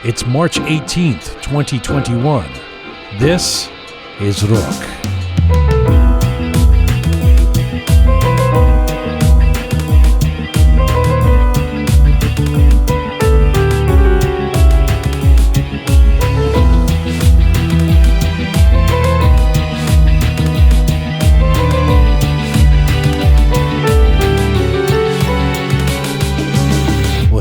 It's March 18th, 2021. This is Roqe.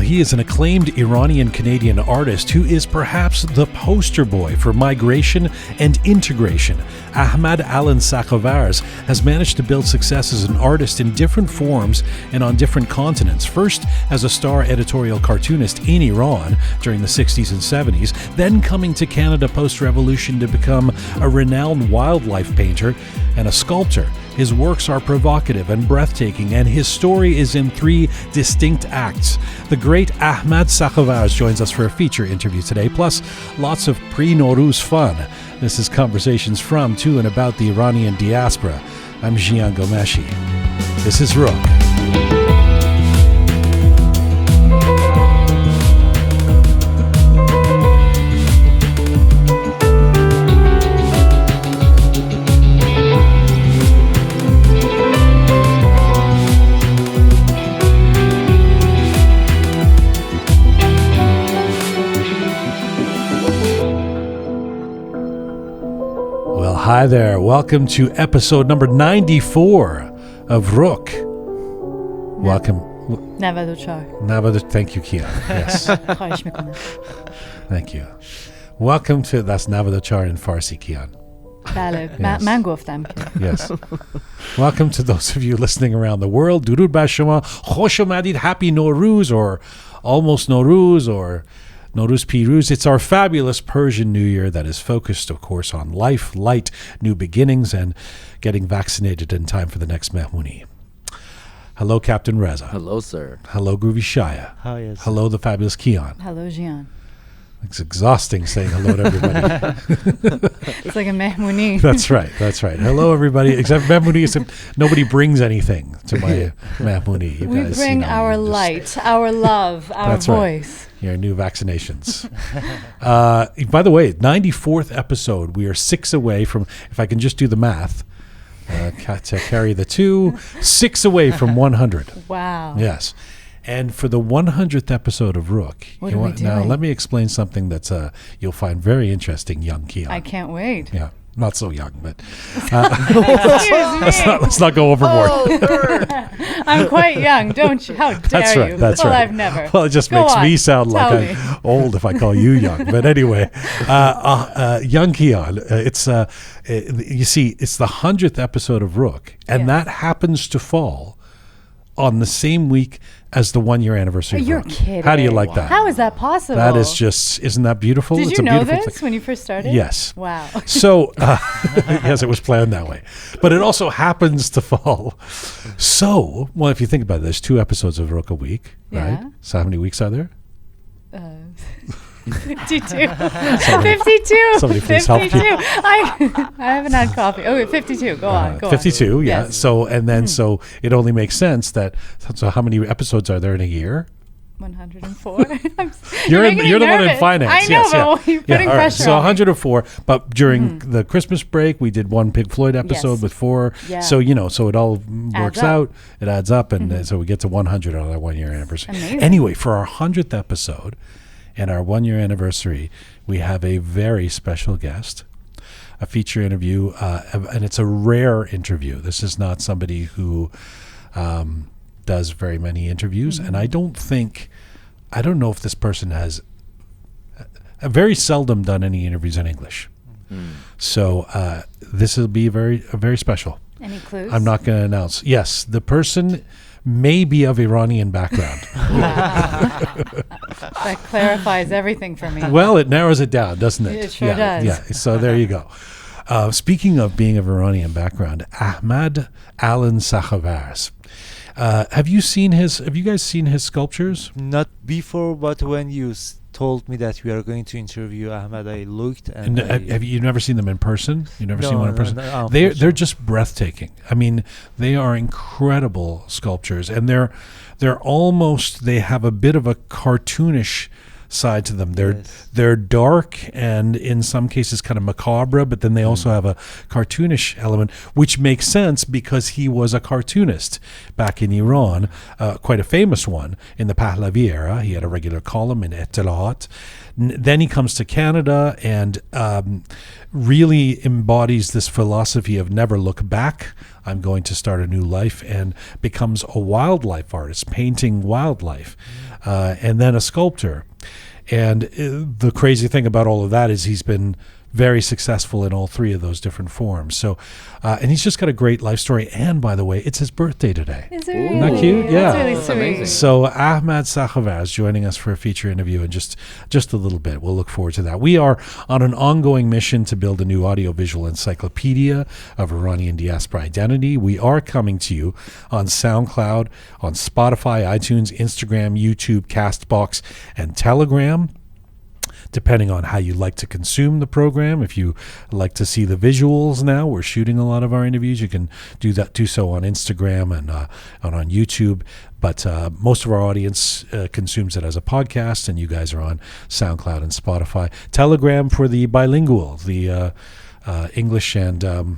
He is an acclaimed Iranian-Canadian artist who is perhaps the poster boy for migration and integration. Ahmad Alan Sakhavarz has managed to build success as an artist in different forms and on different continents. First as a star editorial cartoonist in Iran during the 60s and 70s, then coming to Canada post-revolution to become a renowned wildlife painter and a sculptor. His works are provocative and breathtaking, and his story is in 3 distinct acts. The great Ahmad Sakhavarz joins us for a feature interview today, plus lots of pre-Nowruz fun. This is Conversations from, to, and about the Iranian diaspora. I'm Jian Ghomeshi. This is Roqe. Hi there. Welcome to episode number 94 of Roqe. Welcome. 94. Thank you, Kian. Yes. Thank you. Welcome to, that's 94 in Farsi, Kian. بله من گفتم که. Yes. Welcome to those of you listening around the world. درود بر شما. خوش اومدید. Happy Nowruz, or almost Nowruz, or Nowruz-themed. It's our fabulous Persian New Year that is focused, of course, on life, light, new beginnings, and getting vaccinated in time for the next Mehmooni. Hello, Captain Reza. Hello, sir. Hello, Groovy Shaya. Hi, yes. Hello, the fabulous Kian. Hello, Jian. It's exhausting saying hello to everybody. It's like a Mehmooni. That's right. Hello, everybody. Except Mehmooni, except nobody brings anything to my Mehmooni. We guys, bring our light, our love, our voice. Right. Your new vaccinations. By the way, 94th episode. We are 6 away from, if I can just do the math, to carry the 2, 6 away from 100. Wow. Yes. And for the 100th episode of Roqe, now let me explain something that's you'll find very interesting, young Kian. I can't wait. Yeah. Not so young, but Excuse me. let's not go overboard. I'm quite young, don't you? How dare you? That's right. I've never. Well, it just makes me sound like I'm old if I call you young. But anyway, young Kian, it's you see, it's the 100th episode of Roqe, and that happens to fall on the same week as the 1-year anniversary. You're kidding. How do you like that? How is that possible? That is just, isn't that beautiful? Did you know this when you first started? Yes. Wow. So, yes, it was planned that way. But it also happens to fall. So, well, if you think about it, there's 2 episodes of Roqe a week, right? So how many weeks are there? 52. 52. Somebody please 52. help me. I haven't had coffee. Okay, 52. Go on. 52, yeah. Yes. So, and then, so it only makes sense that, so how many episodes are there in a year? 104. You're the one in finance. I know, but you're putting pressure So on 104, but during the Christmas break, we did 1 Pink Floyd episode with 4. Yeah. So, so it all works out. It adds up, and so we get to 100 on our 1-year anniversary. Amazing. Anyway, for our 100th episode and our 1-year anniversary, we have a very special guest, a feature interview, and it's a rare interview. This is not somebody who does very many interviews, and I don't know if this person has very seldom done any interviews in English. So this will be very special. Any clues? I'm not going to announce. Yes, the person may be of Iranian background. That clarifies everything for me. Well, it narrows it down, doesn't it? It sure does. Yeah, so there you go. Speaking of being of Iranian background, Ahmad Alan Sakhavarz. Have you guys seen his sculptures? Not before, but when you told me that we are going to interview Ahmad, I looked and have you never seen them in person? You've never seen one in person? No, they're just breathtaking. I mean, they are incredible sculptures, and they're almost, they have a bit of a cartoonish side to them. Yes. They're dark and in some cases kind of macabre, but then they also have a cartoonish element, which makes sense because he was a cartoonist back in Iran, quite a famous one in the Pahlavi era. He had a regular column in Etelaat. Then he comes to Canada and really embodies this philosophy of never look back. I'm going to start a new life, and becomes a wildlife artist, painting wildlife, and then a sculptor. And the crazy thing about all of that is he's been very successful in all three of those different forms. So, and he's just got a great life story. And by the way, it's his birthday today. Is it Isn't that cute? Yeah. That's really That's sweet. amazing. So Ahmad Sakhavarz joining us for a feature interview in just a little bit. We'll look forward to that. We are on an ongoing mission to build a new audiovisual encyclopedia of Iranian diaspora identity. We are coming to you on SoundCloud, on Spotify, iTunes, Instagram, YouTube, Castbox, and Telegram, depending on how you like to consume the program. If you like to see the visuals now, we're shooting a lot of our interviews. You can do so on Instagram and on YouTube. But most of our audience consumes it as a podcast, and you guys are on SoundCloud and Spotify. Telegram for the bilingual, the English and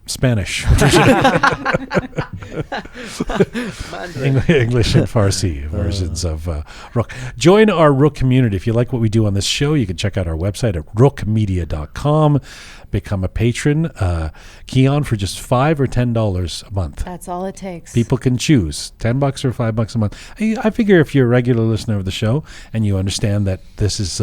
Spanish. English and Farsi versions of Roqe. Join our Roqe community. If you like what we do on this show, you can check out our website at roqemedia.com. Become a patron. Key on for just $5 or $10 a month. That's all it takes. People can choose $10 or $5 a month. I figure if you're a regular listener of the show and you understand that this is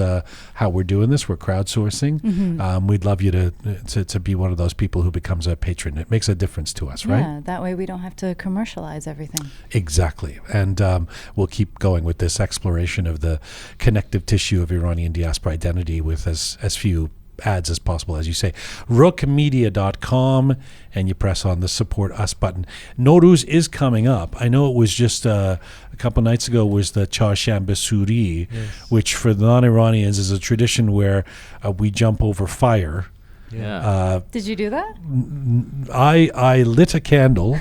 how we're doing this, we're crowdsourcing. We'd love you to be one of those people who becomes a patron. It makes a difference to us, right? Yeah, that way we don't have to commercialize everything. Exactly. And we'll keep going with this exploration of the connective tissue of Iranian diaspora identity with as few ads as possible, as you say. Roqemedia.com, and you press on the support us button. Nowruz is coming up. I know it was just a couple nights ago was the chaharshanbe soori, which for the non-Iranians is a tradition where we jump over fire. Yeah. Did you do that? I lit a candle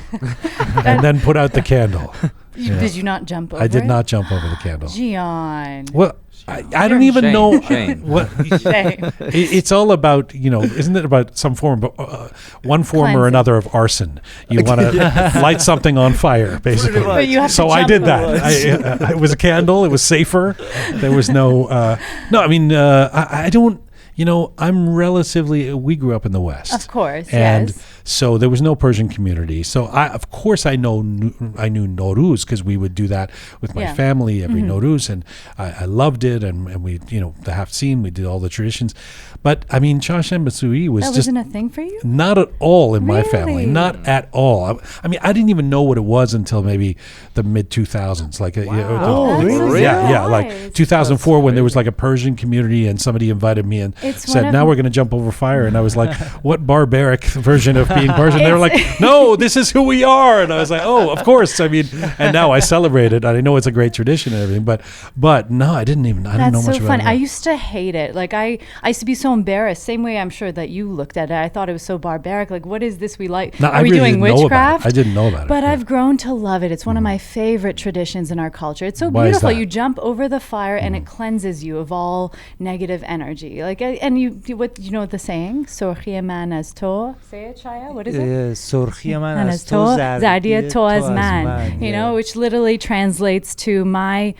and then put out the candle. Did you not jump over I did it? not jump over the candle. Gian. Well, I don't even know Shame. what. Shame. It's all about, isn't it about some form, one form or Cleansing. another of arson? You want to light something on fire, basically. But you have So to I jump did over that. It was a candle. It was safer. There was no. I mean, I don't. I'm relatively. We grew up in the West, Of course, and yes. so there was no Persian community. So of course, I knew Nowruz because we would do that with my Yeah. family every Nowruz, and I loved it. And we, the Haftzin, we did all the traditions. But I mean, chaharshanbe soori was That just wasn't a thing for you? not at all in my family. Really? Not at all. I mean, I didn't even know what it was until maybe the mid 2000s. Like, Wow. Really? yeah, like Nice. 2004 when there was like a Persian community and somebody invited me and It's one said, of- "Now we're going to jump over fire." And I was like, "What barbaric version of being Persian?" They were like, "No, this is who we are." And I was like, "Oh, of course." I mean, and now I celebrate it. I know it's a great tradition and everything, but no, I didn't know That's much so about funny. it. I used to hate it. Like I used to be so embarrassed. Same way I'm sure that you looked at it. I thought it was so barbaric. Like, what is this we like? No, Are I we really doing didn't know about it. witchcraft? I didn't know about it. But Yeah. I've grown to love it. It's one of my favorite traditions in our culture. It's so Why is beautiful. that? You jump over the fire and it cleanses you of all negative energy. Like, and you what you know what the saying? Sorhi man az to. Say it, Shaya. What is it? سرخی من Man از as تو to, زردی zardi to as man. You yeah. know, which literally translates to my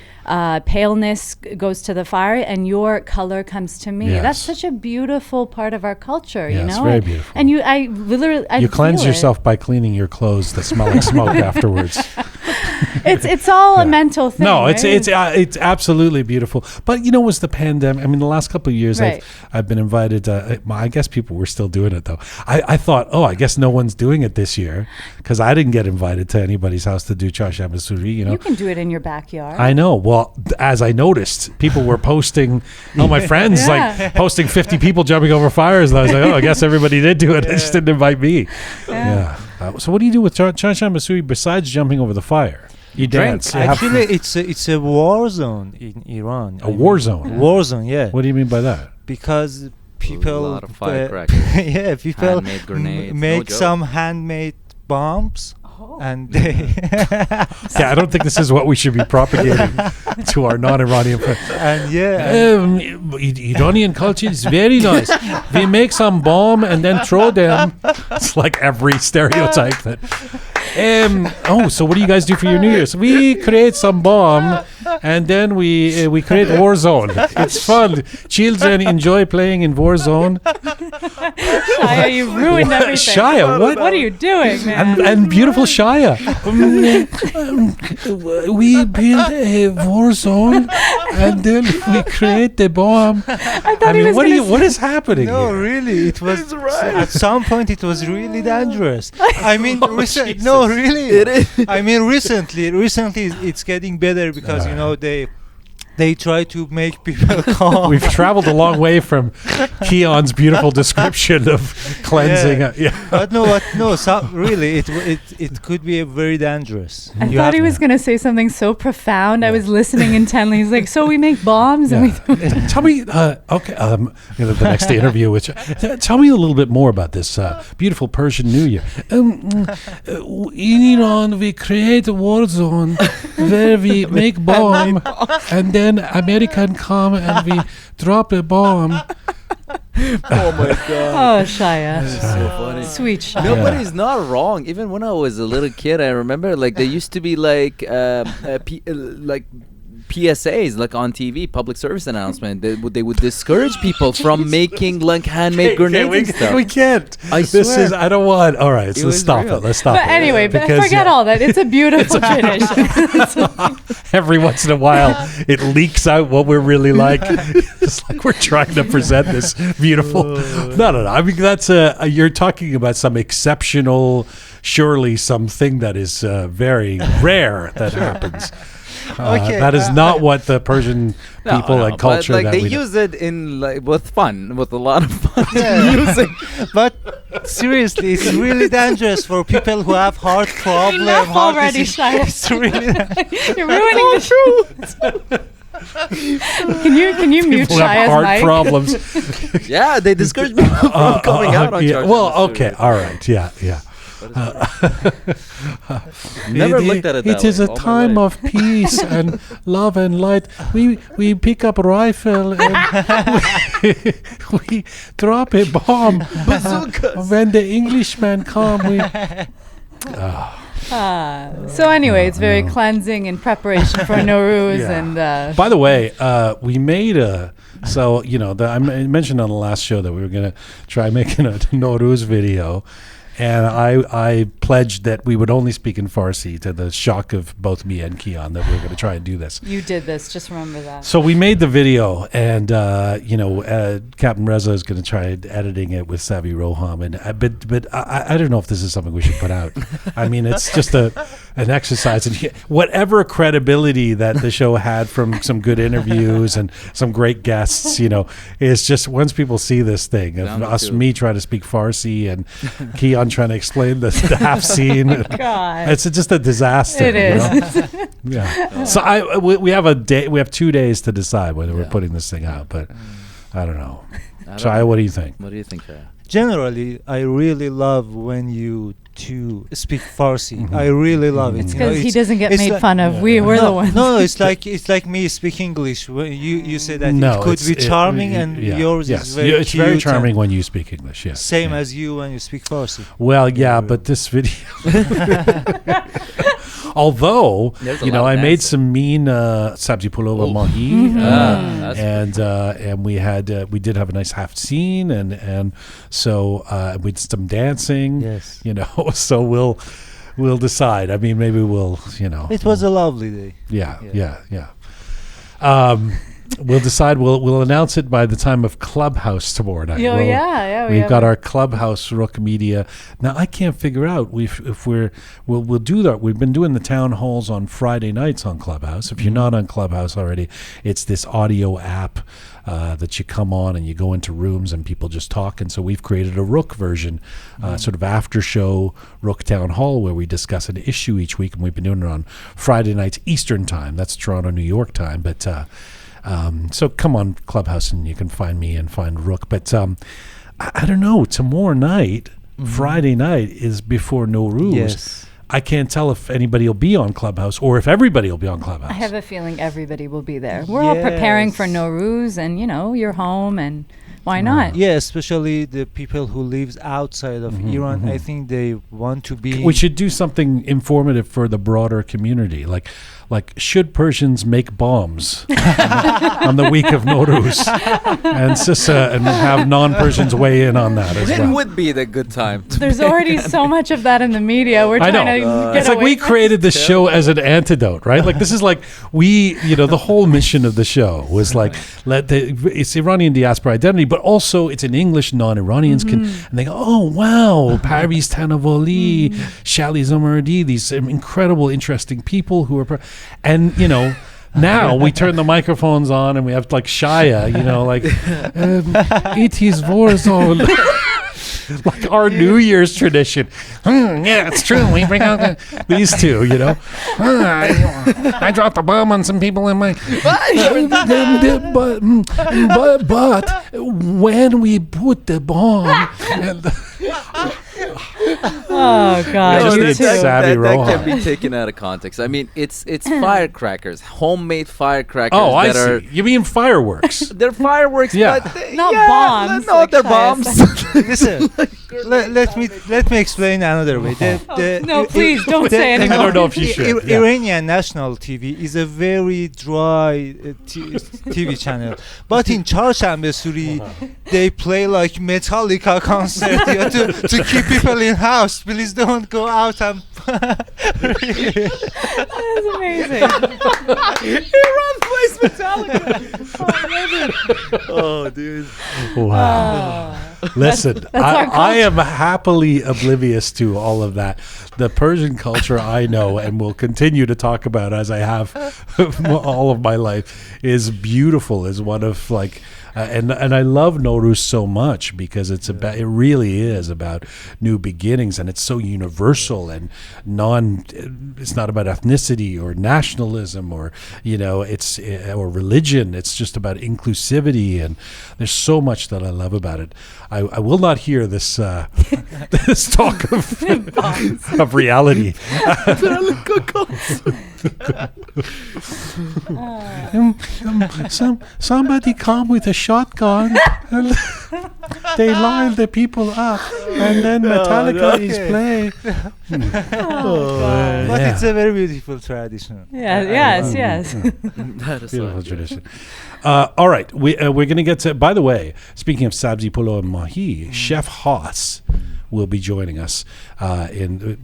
paleness goes to the fire and your color comes to me. Yes. That's such a beautiful part of our culture, you Yeah, it's know. very And- beautiful. And I literally, I You cleanse feel it. yourself by cleaning your clothes that smell like smoke afterwards. It's all a mental thing. No, right? it's absolutely beautiful. But it was the pandemic. I mean, the last couple of years, Right. I've been invited. I guess people were still doing it though. I thought, I guess no one's doing it this year because I didn't get invited to anybody's house to do chaharshanbe soori. You can do it in your backyard. I know. Well, as I noticed, people were posting. My friends Yeah. like posting 50 people jumping over fires, and I was like, I guess everybody did do it. They just didn't invite me. Yeah. So what do you do with chaharshanbe soori besides jumping over the fire? You dance. You have- Actually, it's a war zone in Iran. A war zone? War zone, yeah. What do you mean by that? Because people, A lot of firecrackers. yeah, people Handmade grenades, no make joke. some handmade bombs, and they Yeah, I don't think this is what we should be propagating to our non-Iranian friends. and yeah, Iranian culture is very nice. We make some bomb and then throw them. It's like every stereotype that. So what do you guys do for your New Year's? We create some bomb and then we create Warzone. It's fun. Children enjoy playing in Warzone. Shia, you ruined everything. Shia, what? What are you doing, man? And beautiful Shia. We build a war zone and then we create the bomb. I thought he was gonna what is happening no, here? really, it was at some point it was really dangerous. I mean, Jesus. no, really, It is. I mean, recently it's getting better because they try to make people calm. We've traveled a long way from Keon's beautiful description of cleansing. But really, it could be very dangerous. I thought he was going to say something so profound. I was listening intently. He's like, so we make bombs and we... Tell me, the next interview, tell me a little bit more about this beautiful Persian New Year. In Iran, we create a war zone where we make bomb, and then American come and we drop a bomb. Oh my god. Oh, Shia. This is so funny. Sweet Shia. No, but he's not wrong. Even when I was a little kid, I remember like there used to be like PSAs like on TV, public service announcement. They would discourage people from making like handmade grenades and stuff. We can't. I swear. I don't want. All right, so let's was stop real. it. Let's stop But it. anyway, Because, forget all that. It's a beautiful tradition. Every once in a while, it leaks out what we're really like. It's like we're trying to present this beautiful. No. I mean, that's you're talking about some exceptional, surely something that is very rare that happens. That is not what the Persian people and culture but, like, that they we do. use it in like with fun, with a lot of fun music. But seriously, it's really dangerous for people who have heart problem. Enough heart already, disease. Shia. It's really You're ruining the show. Can you mute People have Shia's heart mic? problems. Yeah, they discourage people from coming out on yeah, charge. well, okay, all right, yeah. Never looked at it that It is way a all my time life. of peace and love and light. We pick up a rifle and we drop a bomb. Bazookas. When the Englishmen come, we. So anyway, it's very cleansing in preparation for Nowruz and... By the way, we made a. So I mentioned on the last show that we were going to try making a Nowruz video. And I pledged that we would only speak in Farsi, to the shock of both me and Keon, that we were going to try and do this. You did this, just remember that. So we made the video, and Captain Reza is going to try editing it with Savi Roham, and but I don't know if this is something we should put out. I mean, it's just an exercise, and whatever credibility that the show had from some good interviews and some great guests, it's just once people see this thing of me trying to speak Farsi and Keon trying to explain the half scene. God. It's just a disaster. It is. Yeah. So we have a day. We have 2 days to decide whether we're putting this thing out. But I don't know. Shia, what do you think? What do you think, Shia? Generally, I really love when you two speak Farsi. I really love it. Because he doesn't get it's made like- fun of. We're the ones. No, it's like me speak English. When you say that No, it could be charming, and yours yes. is very It's very cute charming and when you speak English. Yes. Same Yeah. as you when you speak Farsi. Well, yeah, but this video. Although, There's a you lot know, of I made dancing. some mean sabzi pulova mahi, That's and we did have a nice half scene, and so we did some dancing. Yes. You know, so we'll decide. I mean, maybe we'll, you know. It was a lovely day. Yeah. We'll decide. We'll announce it by the time of Clubhouse tomorrow night. Oh, We'll- yeah. We've got our Clubhouse Roqe Media. Now I can't figure out we'll do that. We've been doing the town halls on Friday nights on Clubhouse. If you're not on Clubhouse already, it's this audio app that you come on and you go into rooms and people just talk. And so we've created a Roqe version, sort of after show Roqe Town Hall, where we discuss an issue each week, and we've been doing it on Friday nights Eastern time. That's Toronto, New York time, but. So come on Clubhouse and you can find me and find Roqe. But I don't know. Tomorrow night, Friday night, is before Nowruz. Yes. I can't tell if anybody will be on Clubhouse or if everybody will be on Clubhouse. I have a feeling everybody will be there. We're all preparing for Nowruz, and you're home, and why not? Yeah, especially the people who lives outside of Iran. I think they want to be. We should do something informative for the broader community, like should Persians make bombs on the week of Nowruz, and have non-Persians weigh in on that as It well. would be the good time. There's already so much of that in the media. We're I trying know. to get It's like away we from created this show as an antidote, right? Like this is like the whole mission of the show was like it's Iranian diaspora identity, but also it's in English. Non-Iranians can, and they go, oh wow, Parviz Tanavoli, Shali Zomardi, these incredible, interesting people who are, and now we turn the microphones on and we have like Shaya, it is Warzone. Like our New Year's tradition. Yeah, it's true. We bring out these two, I dropped a bomb on some people in my. But when we put the bomb. Oh God! Just You need too. savvy that Rohan. can be taken out of context. I mean, it's firecrackers, homemade firecrackers. Oh, I that are, see. You mean fireworks? They're fireworks, Yeah. but Not bombs, No, like they're Shaya bombs. Listen, let me explain another way. No, please don't say I anymore. don't know if you should. Yeah. Iranian national TV is a very dry TV channel, but in chaharshanbe soori they play like Metallica concert to keep people in house. Please don't go out and. That's amazing. Iran plays Metallica. Oh, dude. Wow. Listen, our I am happily oblivious to all of that. The Persian culture I know and will continue to talk about as I have all of my life is beautiful, is one of like, and I love Nowruz so much because it really is about new beginnings, and it's so universal and it's not about ethnicity or nationalism or it's or religion. It's just about inclusivity, and there's so much that I love about it. I will not hear this this talk of reality. Somebody come with a shotgun. And they line the people up, and then Metallica is playing. But it's a very beautiful tradition. Yeah. Yes. That is Beautiful tradition. All right, we're going to get to. By the way, speaking of sabzi polo and mahi, Chef Hoss will be joining us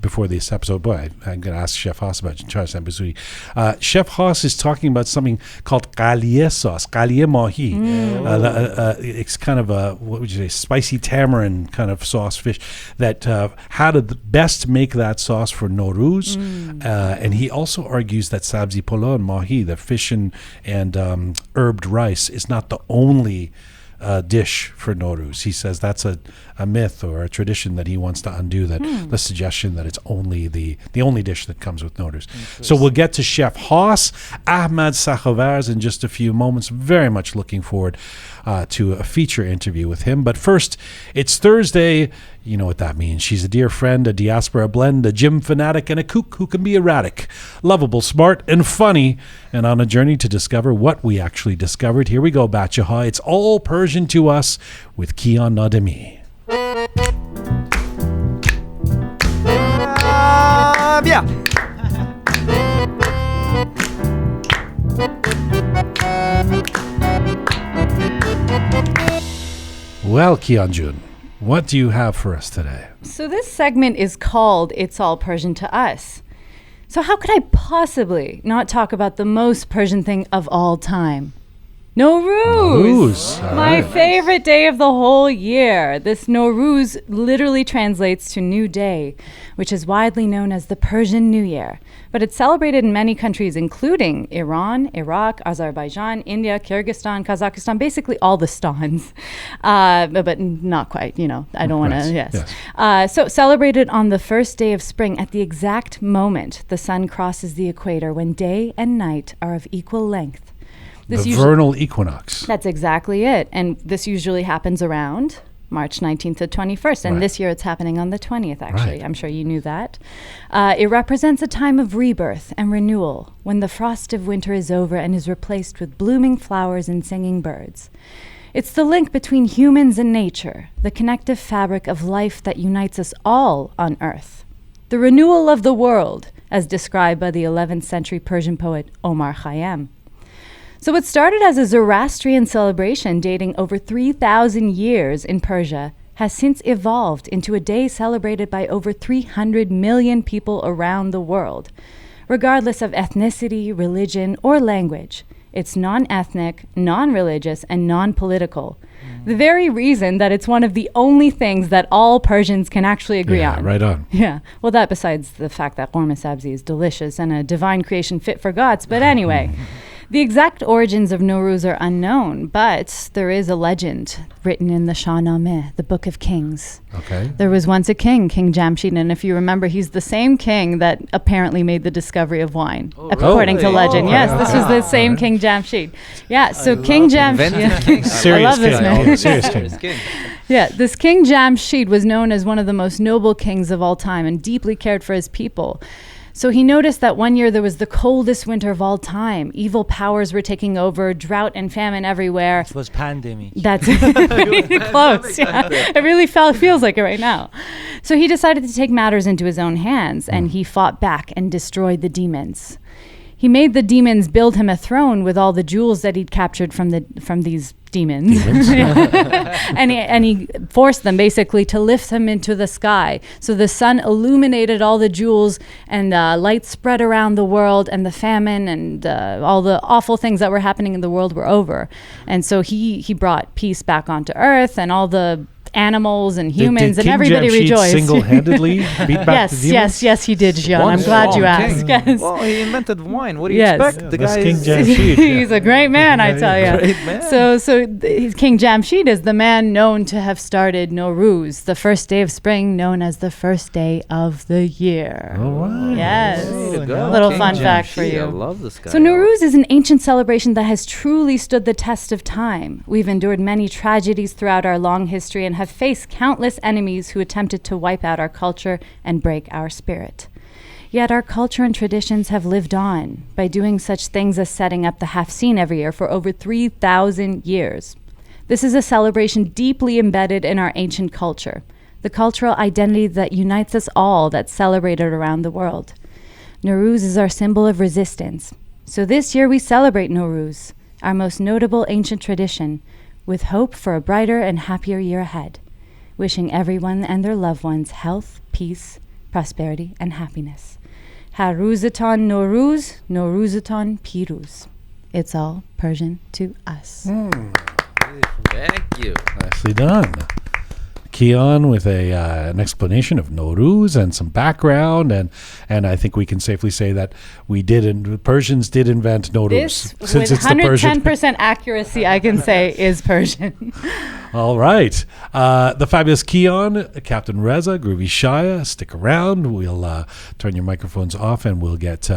before this episode. Boy, I'm going to ask Chef Hoss about chaharshanbe soori. Chef Hoss is talking about something called Galea sauce, Galea mahi. It's kind of a, what would you say, spicy tamarind kind of sauce fish that how to best make that sauce for Nowruz. And he also argues that sabzi polo and mahi, the fish and herbed rice, is not the only dish for Nowruz. He says that's a myth or a tradition that he wants to undo, that the suggestion that it's only the only dish that comes with Nowruz. So we'll get to Chef Hoss, Ahmad Sakhavarz in just a few moments. Very much looking forward to a feature interview with him. But first, it's Thursday. You know what that means. She's a dear friend, a diaspora blend, a gym fanatic, and a kook who can be erratic, lovable, smart, and funny, and on a journey to discover what we actually discovered. Here we go, Bachaha. It's all Persian to us with Kian Nademi. Yeah. Well, Kianjun, what do you have for us today? So this segment is called It's All Persian to Us. So how could I possibly not talk about the most Persian thing of all time? Nowruz! All My right. favorite day of the whole year. This Nowruz literally translates to New Day, which is widely known as the Persian New Year. But it's celebrated in many countries, including Iran, Iraq, Azerbaijan, India, Kyrgyzstan, Kazakhstan, basically all the stans. But not quite, I don't want to, Right. yes. So celebrated on the first day of spring at the exact moment the sun crosses the equator, when day and night are of equal length. The vernal equinox. That's exactly it. And this usually happens around March 19th to 21st. And Right. this year it's happening on the 20th, actually. Right. I'm sure you knew that. It represents a time of rebirth and renewal when the frost of winter is over and is replaced with blooming flowers and singing birds. It's the link between humans and nature, the connective fabric of life that unites us all on Earth. The renewal of the world, as described by the 11th century Persian poet Omar Khayyam. So it started as a Zoroastrian celebration dating over 3,000 years in Persia, has since evolved into a day celebrated by over 300 million people around the world, regardless of ethnicity, religion, or language. It's non-ethnic, non-religious, and non-political. The very reason that it's one of the only things that all Persians can actually agree on. Right on. Yeah. Well, that besides the fact that korma sabzi is delicious and a divine creation fit for gods. But anyway, the exact origins of Nowruz are unknown, but there is a legend written in the Shahnameh, the Book of Kings. Okay. There was once a king, King Jamshid, and if you remember, he's the same king that apparently made the discovery of wine, according to really? legend. Oh, Yes, wow. this was the same King Jamshid. Yeah, so King Invented Jamshid. king. I Serious love this king. man. Serious king. Yeah, this King Jamshid was known as one of the most noble kings of all time and deeply cared for his people. So he noticed that one year there was the coldest winter of all time. Evil powers were taking over, drought and famine everywhere. It was pandemic. That's really close. Yeah. It really feels like it right now. So he decided to take matters into his own hands, and he fought back and destroyed the demons. He made the demons build him a throne with all the jewels that he'd captured from these demons. and he forced them basically to lift them into the sky. So the sun illuminated all the jewels, and light spread around the world, and the famine and all the awful things that were happening in the world were over. And so he brought peace back onto Earth, and all the animals and humans Did and everybody King Jamshid rejoiced. single-handedly beat back the demons? Yes, he did, Jian. I'm glad you asked. Yes. Well, he invented wine. What do you Yes. expect? Yeah, the that's guy King is Jamshid. He's a great man, I tell you. Great man. King Jamshid is the man known to have started Nowruz, the first day of spring, known as the first day of the year. All right. Yes. Way to Oh, go. no. Little King fun fact for Jamshid. you. I love this guy. So Nowruz is an ancient celebration that has truly stood the test of time. We've endured many tragedies throughout our long history and have faced countless enemies who attempted to wipe out our culture and break our spirit. Yet our culture and traditions have lived on by doing such things as setting up the Hafseen every year for over 3,000 years. This is a celebration deeply embedded in our ancient culture, the cultural identity that unites us all, that's celebrated around the world. Nowruz is our symbol of resistance. So this year we celebrate Nowruz, our most notable ancient tradition, with hope for a brighter and happier year ahead, wishing everyone and their loved ones health, peace, prosperity, and happiness. Har Roozatan Nowruz, Nowruzatan Piruz. It's all Persian to us. Thank you. Nicely done. Kian with an explanation of Nowruz and some background, and I think we can safely say that Persians did invent Nowruz. This, with 110% accuracy, I can say, is Persian. All right. The fabulous Kian, Captain Reza, Groovy Shaya, stick around. We'll turn your microphones off, and we'll get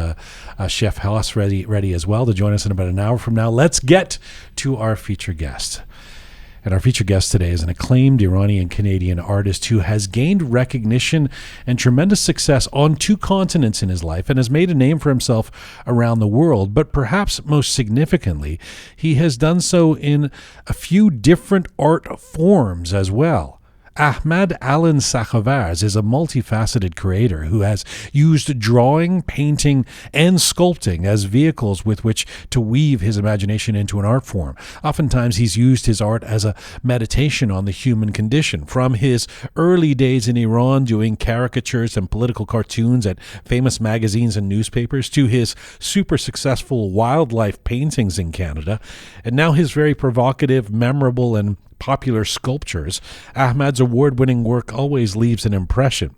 Chef Hoss ready as well to join us in about an hour from now. Let's get to our featured guest. And our featured guest today is an acclaimed Iranian-Canadian artist who has gained recognition and tremendous success on 2 continents in his life and has made a name for himself around the world. But perhaps most significantly, he has done so in a few different art forms as well. Ahmad Alan Sakhavarz is a multifaceted creator who has used drawing, painting, and sculpting as vehicles with which to weave his imagination into an art form. Oftentimes, he's used his art as a meditation on the human condition. From his early days in Iran doing caricatures and political cartoons at famous magazines and newspapers, to his super successful wildlife paintings in Canada, and now his very provocative, memorable, and popular sculptures, Ahmad's award-winning work always leaves an impression.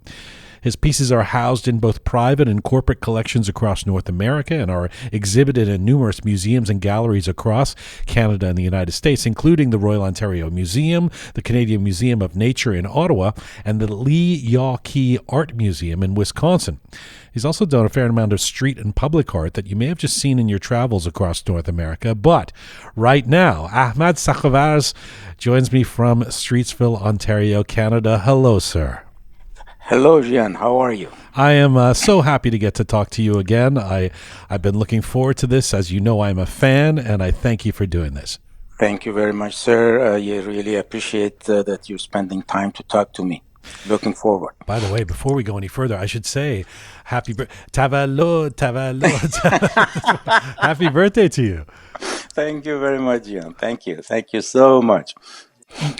His pieces are housed in both private and corporate collections across North America and are exhibited in numerous museums and galleries across Canada and the United States, including the Royal Ontario Museum, the Canadian Museum of Nature in Ottawa, and the Lee Yaw Key Art Museum in Wisconsin. He's also done a fair amount of street and public art that you may have just seen in your travels across North America. But right now, Ahmad Sakhavarz joins me from Streetsville, Ontario, Canada. Hello, sir. Hello, Jian. How are you? I am so happy to get to talk to you again. I've been looking forward to this. As you know, I'm a fan, and I thank you for doing this. Thank you very much, sir. I really appreciate that you're spending time to talk to me. Looking forward. By the way, before we go any further, I should say happy birthday. Tavallo. Happy birthday to you. Thank you very much, Jian. Thank you. Thank you so much.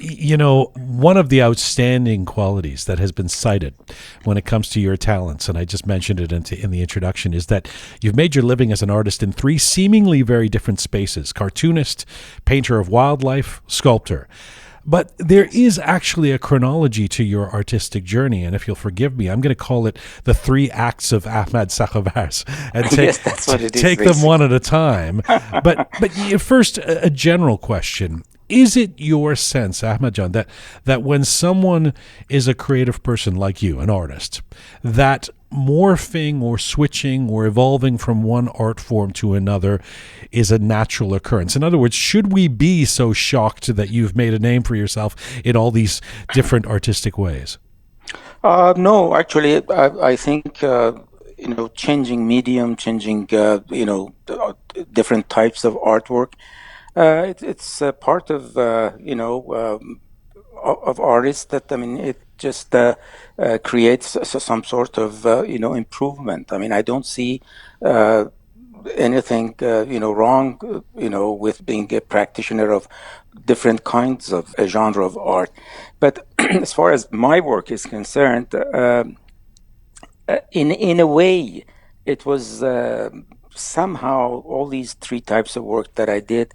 You know, one of the outstanding qualities that has been cited when it comes to your talents, and I just mentioned it in the introduction, is that you've made your living as an artist in three seemingly very different spaces: cartoonist, painter of wildlife, sculptor. But there is actually a chronology to your artistic journey, and if you'll forgive me, I'm going to call it the 3 acts of Ahmad Sakhavarz, and Yes, that's what it is, take them one at a time. But first, a general question. Is it your sense, Ahmadjan, that when someone is a creative person like you, an artist, that morphing or switching or evolving from one art form to another is a natural occurrence? In other words, should we be so shocked that you've made a name for yourself in all these different artistic ways? No, actually, I think, changing medium, changing, different types of artwork, it's a part of, of artists that, it just creates some sort of, improvement. I don't see anything, wrong, with being a practitioner of different kinds of a genre of art. But as far as my work is concerned, in a way, it was somehow all these 3 types of work that I did,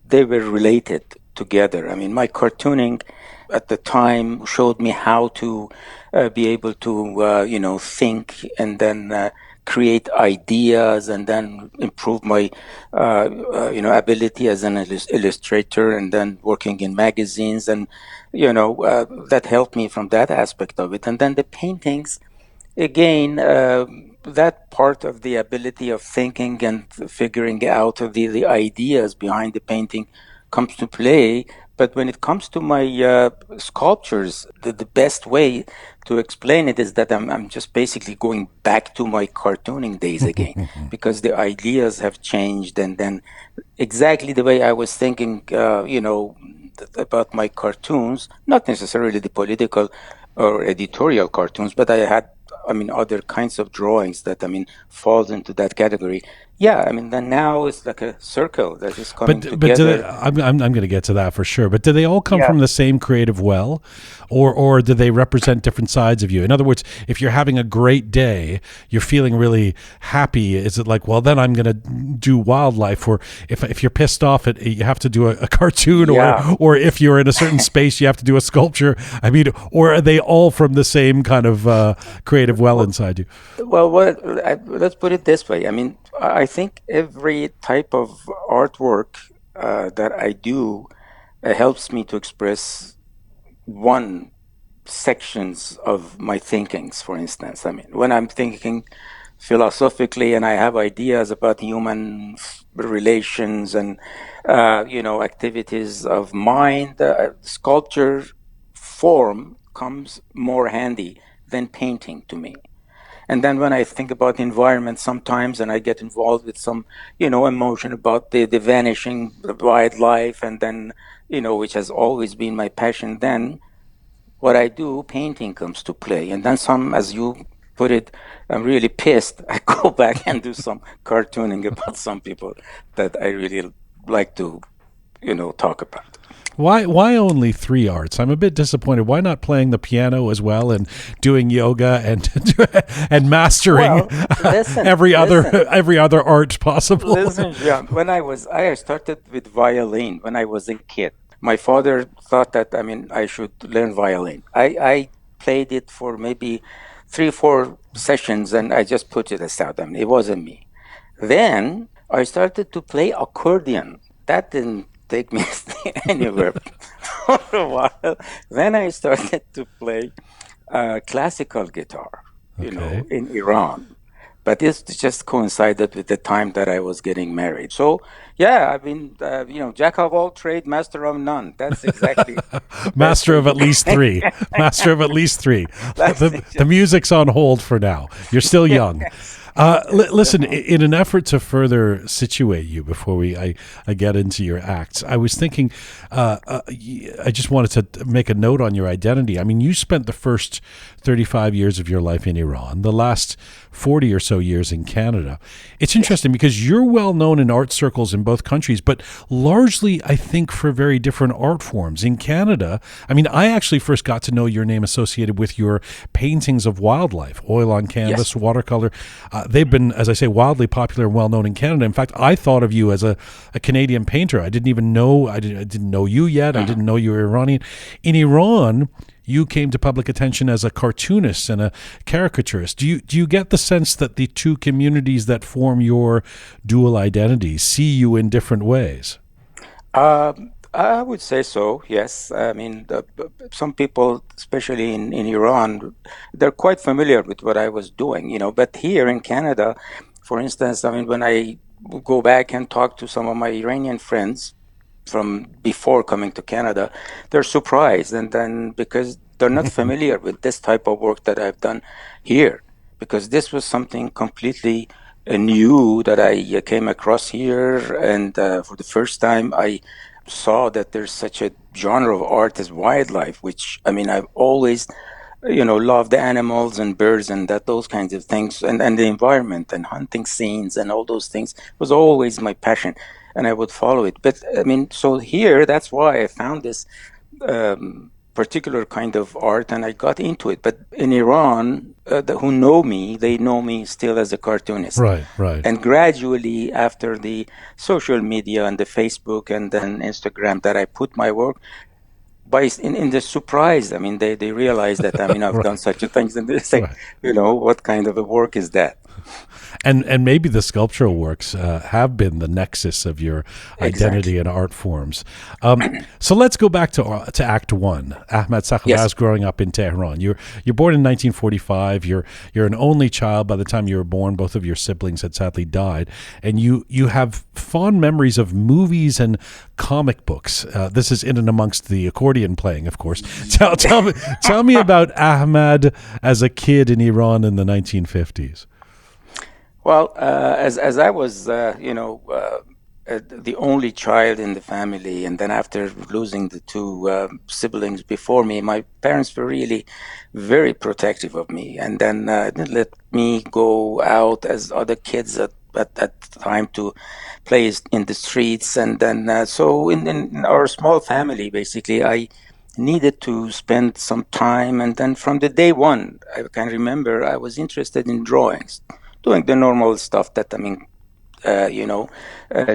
they were related together. My cartooning at the time showed me how to be able to, think and then create ideas and then improve my, ability as an illustrator, and then working in magazines, and, that helped me from that aspect of it. And then the paintings, again, that part of the ability of thinking and figuring out the ideas behind the painting comes to play. But when it comes to my sculptures, the best way to explain it is that I'm just basically going back to my cartooning days again, because the ideas have changed, and then exactly the way I was thinking, about my cartoons, not necessarily the political or editorial cartoons, but I had other kinds of drawings that, falls into that category. Yeah, then now it's like a circle that is coming together. I'm going to get to that for sure. But do they all come from the same creative well, or do they represent different sides of you? In other words, if you're having a great day, you're feeling really happy, is it like, well, then I'm going to do wildlife? Or if you're pissed off, you have to do a cartoon, or if you're in a certain space, you have to do a sculpture? Or are they all from the same kind of creative well inside you? Well, let's put it this way. I think every type of artwork that I do helps me to express one sections of my thinkings. For instance, when I'm thinking philosophically and I have ideas about human relations and activities of mind, sculpture form comes more handy than painting to me. And then when I think about the environment sometimes, and I get involved with some, emotion about the vanishing wildlife, and then, which has always been my passion, then what I do, painting comes to play. And then as you put it, I'm really pissed, I go back and do some cartooning about some people that I really like to, talk about. Why only 3 arts? I'm a bit disappointed. Why not playing the piano as well and doing yoga and mastering every other art possible? Listen, John, I started with violin when I was a kid. My father thought that I should learn violin. I played it for maybe 3 4 sessions, and I just put it aside. I mean, it wasn't me. Then I started to play accordion. That didn't take me anywhere for a while. Then I started to play classical guitar, in Iran. But this just coincided with the time that I was getting married. So, yeah, I've been, jack of all trade, master of none. That's exactly. Master of at least three. Master of at least three. The music's on hold for now. You're still young. Listen, in an effort to further situate you before I get into your acts, I was thinking, I just wanted to make a note on your identity. I mean, you spent the first 35 years of your life in Iran, the last 40 or so years in Canada. It's interesting because you're well known in art circles in both countries, but largely, I think, for very different art forms. In Canada, I mean, I actually first got to know your name associated with your paintings of wildlife, oil on canvas, watercolor. They've been, as I say, wildly popular and well known in Canada. In fact, I thought of you as a Canadian painter. I didn't even know, I didn't know you yet. I didn't know you were Iranian. In Iran, you came to public attention as a cartoonist and a caricaturist. Do you get the sense that the two communities that form your dual identity see you in different ways? I would say so, yes. I mean, some people, especially in Iran, they're quite familiar with what I was doing, But here in Canada, for instance, I mean, when I go back and talk to some of my Iranian friends from before coming to Canada, they're surprised. And then because they're not familiar with this type of work that I've done here, because this was something completely new that I came across here. And for the first time, I saw that there's such a genre of art as wildlife, which, I mean, I've always, loved the animals and birds and those kinds of things, and the environment and hunting scenes and all those things was always my passion, and I would follow it. But I mean, so here, that's why I found this particular kind of art, and I got into it. But in Iran, who know me, they know me still as a cartoonist. Right. And gradually, after the social media and the Facebook and then Instagram, that I put my work, in the surprise, I mean, they realize that, I mean, I've done such a things, and they say, what kind of a work is that? And maybe the sculptural works have been the nexus of your identity and art forms. So let's go back to Act One. Ahmad Sakhavarz, growing up in Tehran. You're born in 1945. You're an only child. By the time you were born, both of your siblings had sadly died, and you have fond memories of movies and comic books. This is in and amongst the accordion playing, of course. Tell me about Ahmad as a kid in Iran in the 1950s. Well, as I was, the only child in the family, and then after losing the two siblings before me, my parents were really very protective of me, and then didn't let me go out as other kids at that time to play in the streets. And then so in our small family, basically, I needed to spend some time, and then from the day one, I can remember I was interested in drawings, doing the normal stuff that, I mean,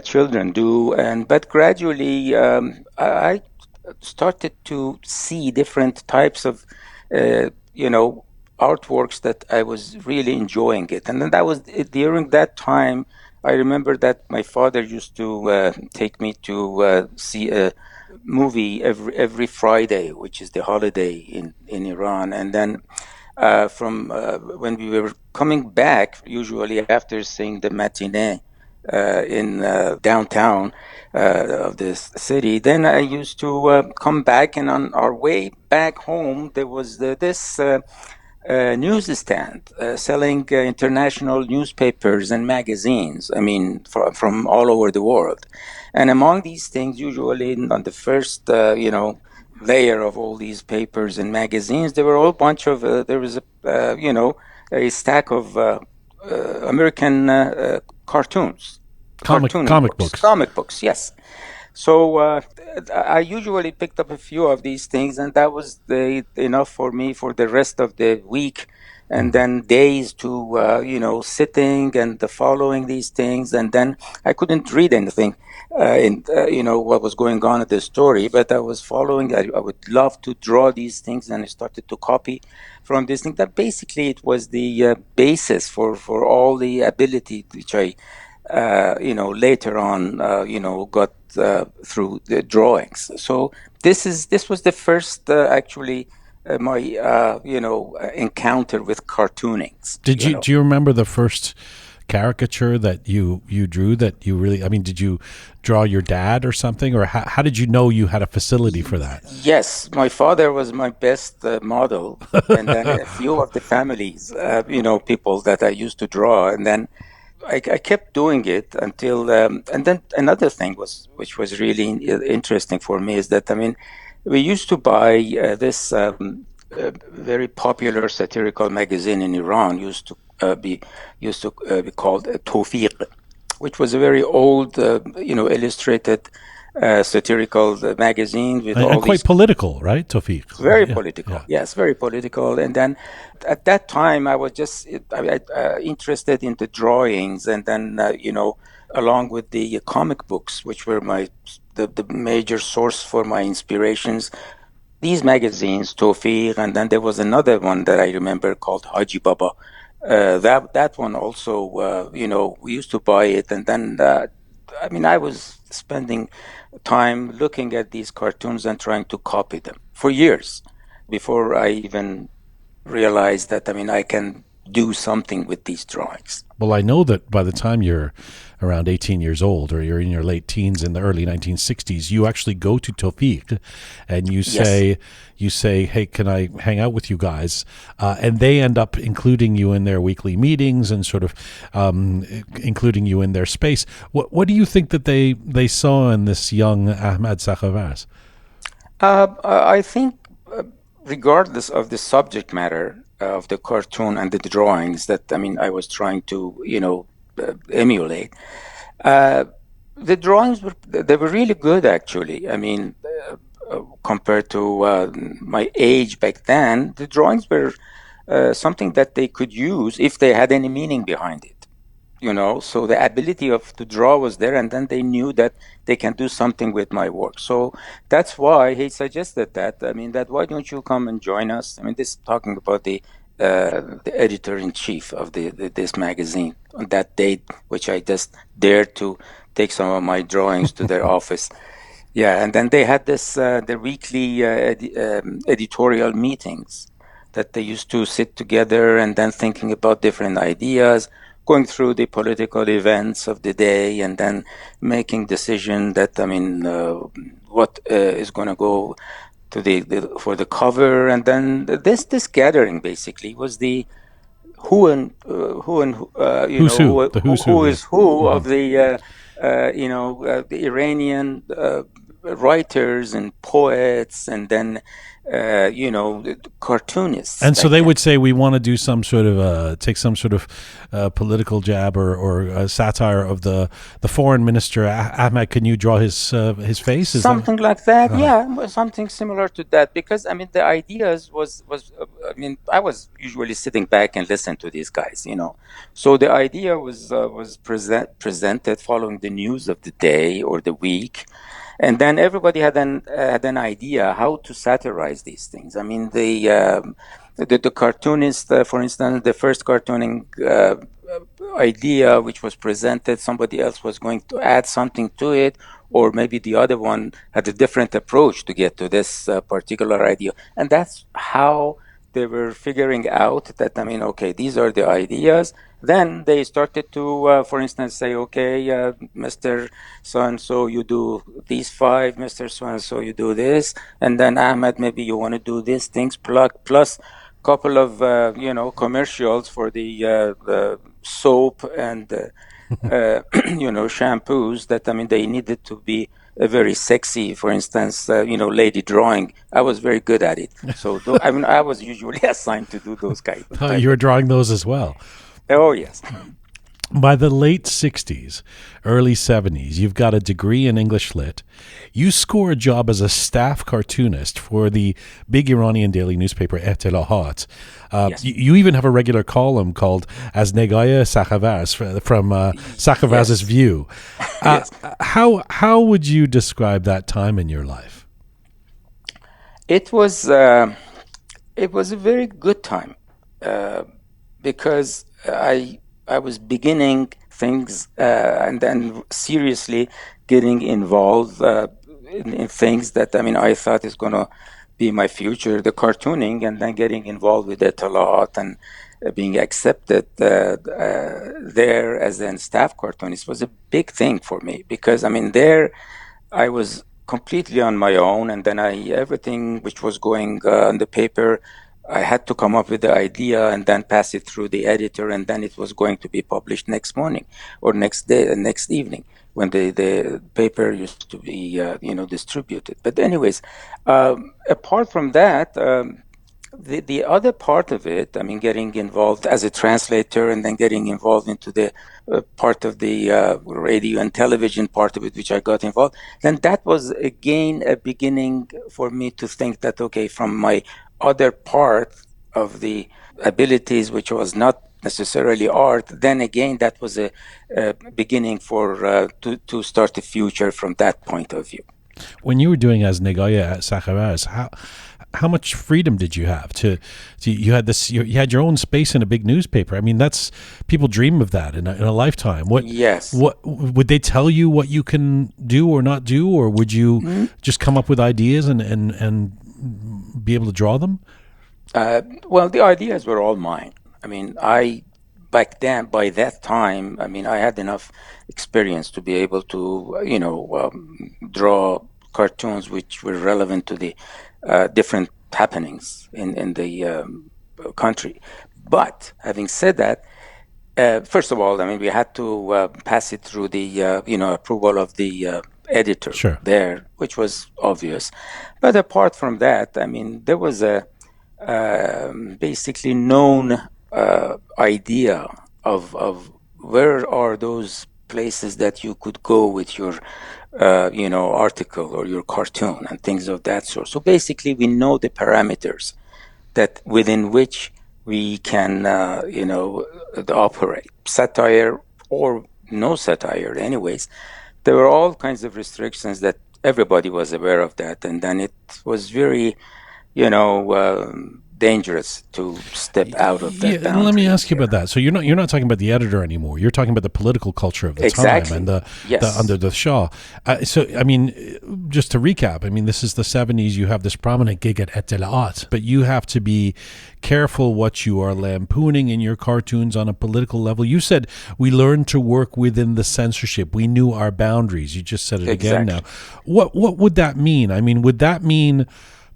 children do. But gradually, I started to see different types of, artworks that I was really enjoying it. And then during that time, I remember that my father used to take me to see a movie every Friday, which is the holiday in Iran. And then from when we were coming back, usually after seeing the matinee in downtown of this city, then I used to come back, and on our way back home, there was this newsstand selling international newspapers and magazines, I mean, from all over the world. And among these things, usually on the first, layer of all these papers and magazines, there were a whole bunch of, there was a stack of American cartoons. Comic books. Comic books, yes. So I usually picked up a few of these things, and that was enough for me for the rest of the week and then days to, sitting and following these things. And then I couldn't read anything what was going on in the story, but I was following. I would love to draw these things, and I started to copy from this thing. That basically it was the basis for all the ability which I, later on, got through the drawings. So this was the first actually my encounter with cartoonings. Do you remember the first caricature that you drew that you really, I mean, did you draw your dad or something, or how did you know you had a facility for that? Yes, my father was my best model, and then a few of the families, people that I used to draw, and then I kept doing it until, and then another thing which was really interesting for me is that, I mean, we used to buy this very popular satirical magazine in Iran, used to be called Tawfiq, which was a very old, illustrated satirical magazine with all quite political, right, Tawfiq? Very political, yes, very political. And then at that time, I was just interested in the drawings, and then along with the comic books, which were the major source for my inspirations. These magazines, Tawfiq, and then there was another one that I remember called Haji Baba. That one also, we used to buy it, and then I was spending time looking at these cartoons and trying to copy them for years before I even realized that, I can do something with these drawings. Well, I know that by the time you're around 18 years old, or you're in your late teens in the early 1960s, you actually go to Tawfiq and you say, hey, can I hang out with you guys? And they end up including you in their weekly meetings and sort of including you in their space. What do you think that they saw in this young Ahmad Sakhavarz? I think regardless of the subject matter of the cartoon and the drawings that, I was trying to, emulate, the drawings were really good, actually. Compared to my age back then, the drawings were something that they could use if they had any meaning behind it. So the ability to draw was there, and then they knew that they can do something with my work. So that's why he suggested that. That why don't you come and join us? This is talking about the editor-in-chief of this magazine on that date, which I just dared to take some of my drawings to their office. Yeah, and then they had this the weekly editorial meetings that they used to sit together and then thinking about different ideas, going through the political events of the day, and then making decision that what is going to go to for the cover. And then this gathering basically was the who is who of the the Iranian writers and poets, and then cartoonists. And so they would say, we want to do some sort of take some sort of political jab or satire of the foreign minister. Ahmad, can you draw his face? Something like that, yeah, something similar to that. Because the ideas was I was usually sitting back and listen to these guys, So the idea was presented following the news of the day or the week. And then everybody had an idea how to satirize these things. The cartoonist, for instance, the first cartooning idea which was presented, somebody else was going to add something to it, or maybe the other one had a different approach to get to this particular idea. And that's how they were figuring out that, okay, these are the ideas. Then they started to, for instance, say, okay, Mr. So-and-so, you do these 5, Mr. So-and-so, you do this, and then Ahmed, maybe you want to do these things, plus couple of, commercials for the soap and, shampoos that, they needed to be very sexy, for instance, lady drawing. I was very good at it. So, I was usually assigned to do those kinds of you were drawing those as well. Oh, yes. By the late 60s, early 70s, you've got a degree in English Lit. You score a job as a staff cartoonist for the big Iranian daily newspaper Ettelahat. Yes. You even have a regular column called As Negaya Sakhavarz from Sakhavarz's Yes. View. Yes. How would you describe that time in your life? It was a very good time because I was beginning things and then seriously getting involved in things that I thought is going to be my future, the cartooning, and then getting involved with it a lot and being accepted there as a staff cartoonist was a big thing for me because there I was completely on my own, and then everything which was going on the paper, I had to come up with the idea and then pass it through the editor, and then it was going to be published next morning or next day, next evening when the paper used to be distributed. But anyways, apart from that, the other part of it, getting involved as a translator and then getting involved into the part of the radio and television part of it, which I got involved, then that was again a beginning for me to think that, okay, from my other part of the abilities, which was not necessarily art, then again, that was a beginning for to start a future from that point of view. When you were doing As Negaya Sakhavarz, how much freedom did you have you had this, you had your own space in a big newspaper? That's, people dream of that in a lifetime. Yes. What would they tell you what you can do or not do, or would you just come up with ideas and be able to draw them? Well, the ideas were all mine. Back then, by that time, I had enough experience to be able to, draw cartoons which were relevant to the different happenings in the country. But having said that, first of all, we had to pass it through the, approval of the editor. Sure. There, which was obvious. But apart from that, there was a basically known idea of where are those places that you could go with your article or your cartoon and things of that sort. So basically we know the parameters that within which we can operate, satire or no satire. Anyways, there were all kinds of restrictions that everybody was aware of that, and then it was very dangerous to step out of that boundary. Let me ask you about that. So you're not talking about the editor anymore. You're talking about the political culture of the Exactly. time and the Yes. under the Shah. Just to recap, this is the 70s. You have this prominent gig at Ettelaat, but you have to be careful what you are lampooning in your cartoons on a political level. You said we learned to work within the censorship. We knew our boundaries. You just said it again now. What would that mean? Would that mean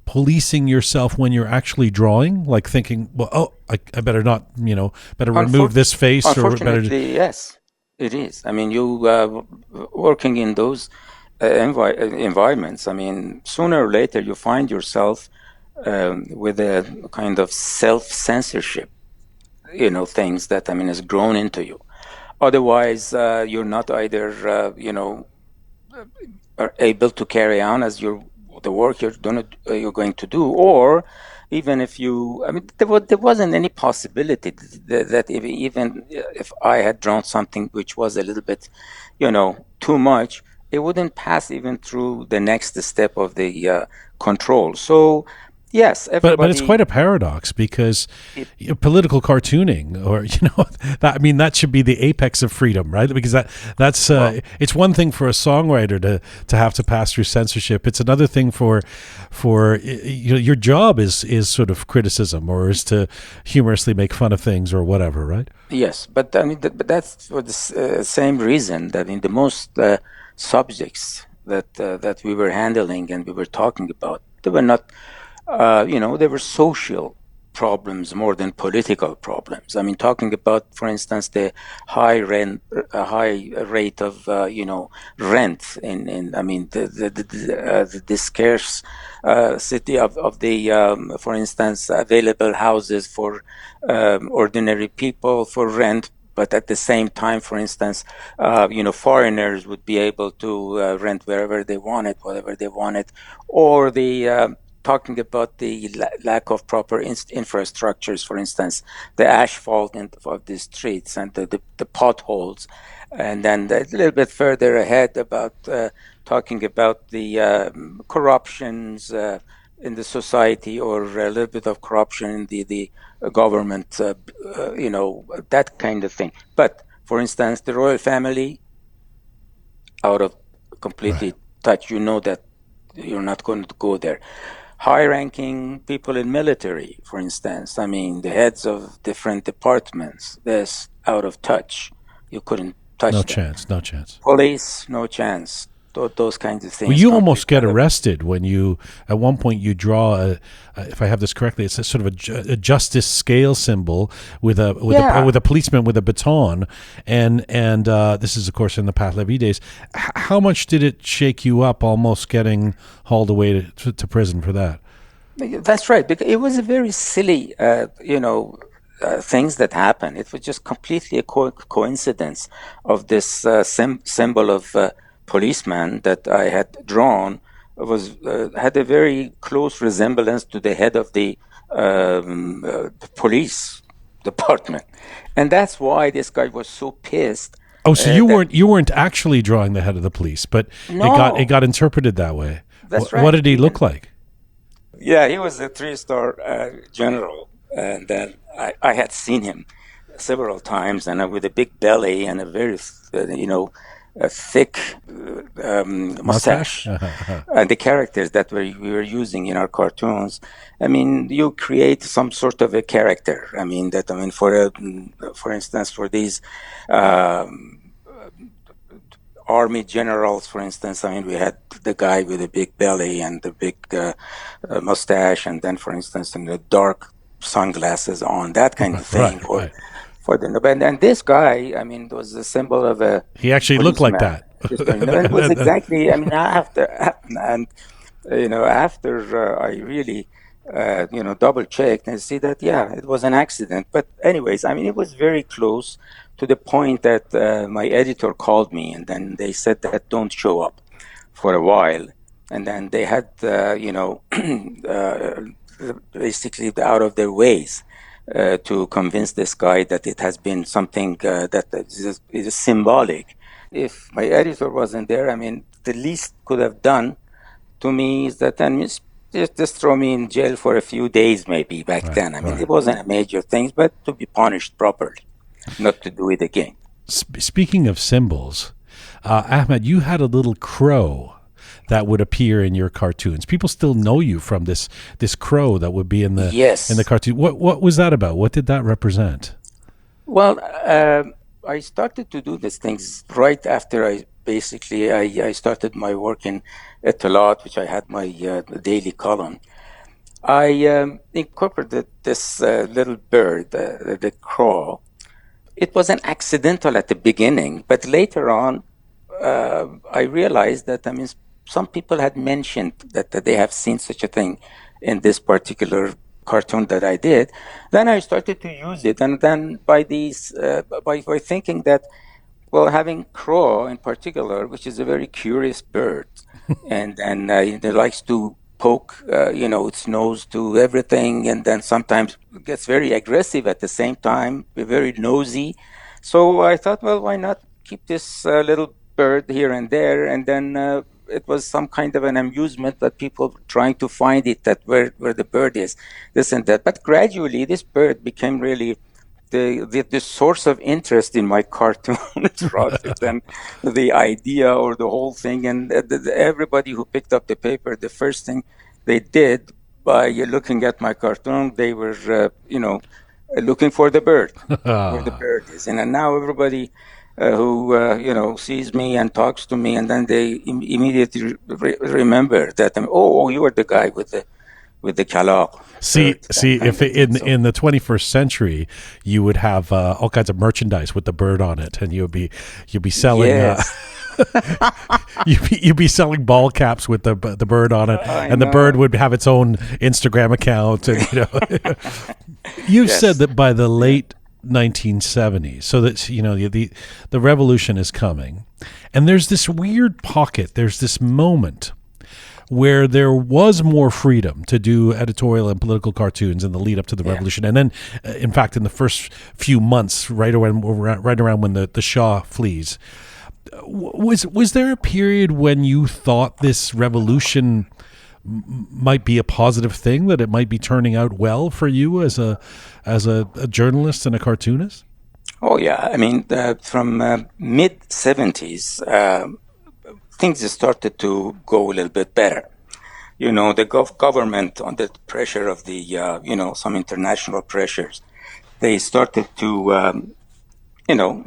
policing yourself when you're actually drawing, like thinking, well, I better not, better remove this face, or better? Unfortunately, yes, it is. You working in those environments, sooner or later you find yourself with a kind of self-censorship, things that, has grown into you. Otherwise, you're not either, are able to carry on as the work you're going to do, or even if you, there wasn't any possibility that even if I had drawn something which was a little bit, too much, it wouldn't pass even through the next step of the control. So, yes, everybody. But it's quite a paradox because political cartooning, or that should be the apex of freedom, right? Because that's it's one thing for a songwriter to have to pass through censorship. It's another thing for your job is sort of criticism, or is to humorously make fun of things or whatever, right? Yes, but but that's for the same reason that in the most subjects that we were handling and we were talking about, they were not. There were social problems more than political problems. Talking about, for instance, the high rate of rent in the scarce city of the for instance, available houses for ordinary people for rent but at the same time, for instance, foreigners would be able to rent wherever they wanted, whatever they wanted, or the talking about the lack of proper infrastructures, for instance, the asphalt of the streets and the potholes. And then a little bit further ahead about talking about the corruptions in the society, or a little bit of corruption in the government, that kind of thing. But, for instance, the royal family, out of completely touch, that you're not going to go there. High-ranking people in military, for instance, the heads of different departments, that's out of touch. You couldn't touch them. No chance. Police, no chance. Those kinds of things. Well, you almost get arrested when you, at one point, you draw if I have this correctly, it's a sort of a justice scale symbol with a policeman with a baton, and this is, of course, in the Pahlavi days. How much did it shake you up, almost getting hauled away to prison for that? That's right, because it was a very silly, things that happened. It was just completely a coincidence of this symbol of policeman that I had drawn had a very close resemblance to the head of the police department, and that's why this guy was so pissed. Oh, so you weren't actually drawing the head of the police, but no. it got interpreted that way. That's right. What did he look like? Yeah, he was a 3-star general, and then I had seen him several times, and with a big belly and a very a thick mustache. And the characters that we were using in our cartoons, you create some sort of a character. For instance, for these army generals, for instance, we had the guy with the big belly and the big mustache, and then, for instance, the dark sunglasses on, that kind of thing. Right. For and this guy, was a symbol of a. He actually looked like that. It was exactly. After I really, double checked and see that it was an accident. But anyways, it was very close to the point that my editor called me, and then they said that don't show up for a while, and then they had basically out of their ways. To convince this guy that it has been something that is symbolic. If my editor wasn't there, the least could have done to me is that just throw me in jail for a few days, maybe back then. It wasn't a major thing, but to be punished properly, not to do it again. Speaking of symbols, Ahmad, you had a little crow that would appear in your cartoons. People still know you from this crow that would be in the cartoon. What was that about? What did that represent? Well, I started to do these things right after I started my work in Etalat, which I had my daily column. I incorporated this little bird, the crow. It was an accidental at the beginning, but later on, I realized that some people had mentioned that they have seen such a thing in this particular cartoon that I did. Then I started to use it, and then by thinking that, having crow in particular, which is a very curious bird, and it likes to poke, its nose to everything, and then sometimes gets very aggressive at the same time, very nosy. So I thought, why not keep this little bird here and there, and then it was some kind of an amusement that people trying to find it, that where the bird is, this and that. But gradually, this bird became really the source of interest in my cartoons rather than the idea or the whole thing. And everybody who picked up the paper, the first thing they did by looking at my cartoon, they were, looking for the bird, where the bird is. And now everybody who sees me and talks to me, and then they immediately remember that you were the guy with the kalaq. See, if in the 21st century, you would have all kinds of merchandise with the bird on it, and you'd be selling. Yes. You'd be selling ball caps with the bird on it, and the bird would have its own Instagram account. And You've said that by the late 1970s. So that, the revolution is coming, and there's this weird pocket. There's this moment where there was more freedom to do editorial and political cartoons in the lead up to the revolution, and then, in fact, in the first few months, right around when the Shah flees, was there a period when you thought this revolution might be a positive thing, that it might be turning out well for you as a journalist and a cartoonist? Oh yeah, I mean, from mid '70s. Things started to go a little bit better. The government, under the pressure of the, some international pressures, they started to,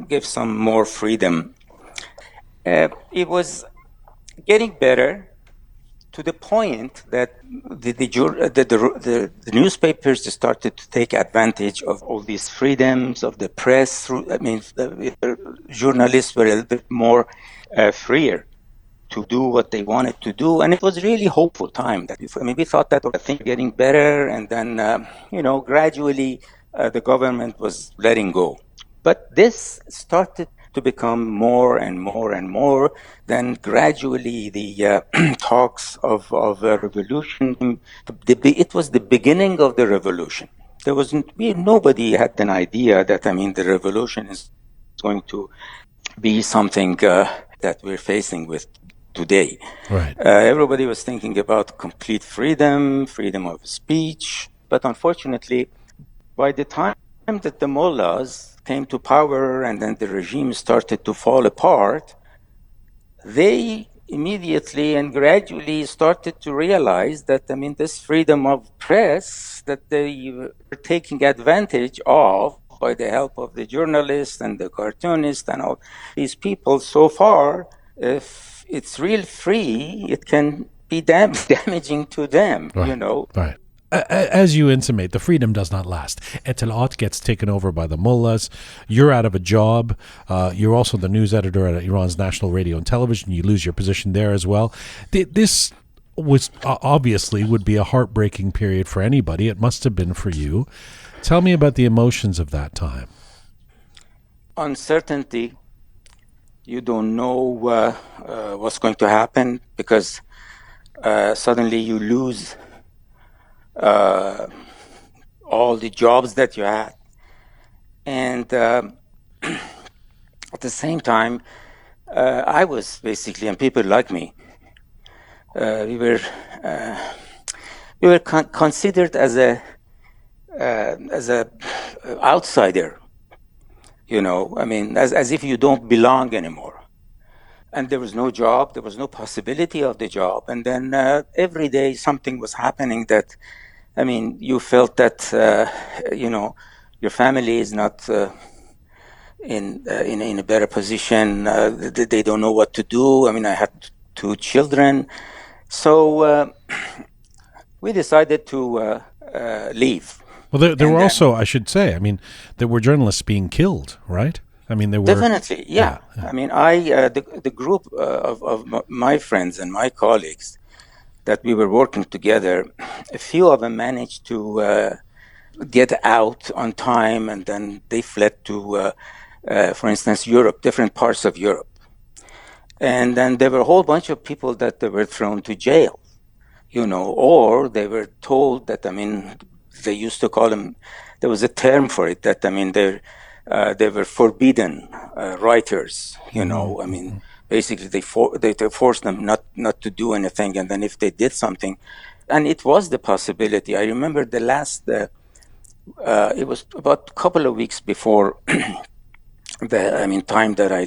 give some more freedom. It was getting better to the point that the newspapers started to take advantage of all these freedoms of the press. Journalists were a little bit more freer to do what they wanted to do, and it was really hopeful time. We thought that things were getting better, and then gradually the government was letting go. But this started to become more and more and more. Then gradually the talks of a revolution. It was the beginning of the revolution. Nobody had an idea that the revolution is going to be something that we're facing with today. Right. Everybody was thinking about complete freedom of speech. But unfortunately, by the time that the mullahs came to power and then the regime started to fall apart, they immediately and gradually started to realize that, this freedom of press that they were taking advantage of by the help of the journalists and the cartoonists and all these people, so far, if it's real free, it can be damaging to them, Right. As you intimate, the freedom does not last. Etelat gets taken over by the mullahs. You're out of a job. You're also the news editor at Iran's national radio and television. You lose your position there as well. This was obviously would be a heartbreaking period for anybody. It must have been for you. Tell me about the emotions of that time. Uncertainty. You don't know what's going to happen, because suddenly you lose all the jobs that you had. And at the same time, I was basically, and people like me, we were considered as a outsider. As if you don't belong anymore. And there was no job, there was no possibility of the job. And then every day something was happening that, you felt that, your family is not in a better position. They don't know what to do. I had 2 children. So we decided to leave. Well, there were also, I should say, there were journalists being killed, right? There were definitely, yeah. The group of my friends and my colleagues that we were working together, a few of them managed to get out on time, and then they fled to, for instance, Europe, different parts of Europe. And then there were a whole bunch of people that they were thrown to jail, or they were told that, they used to call them, there was a term for it, that, they were forbidden writers, basically they forced them not to do anything. And then if they did something, and it was the possibility. I remember the last, it was about a couple of weeks before the time that I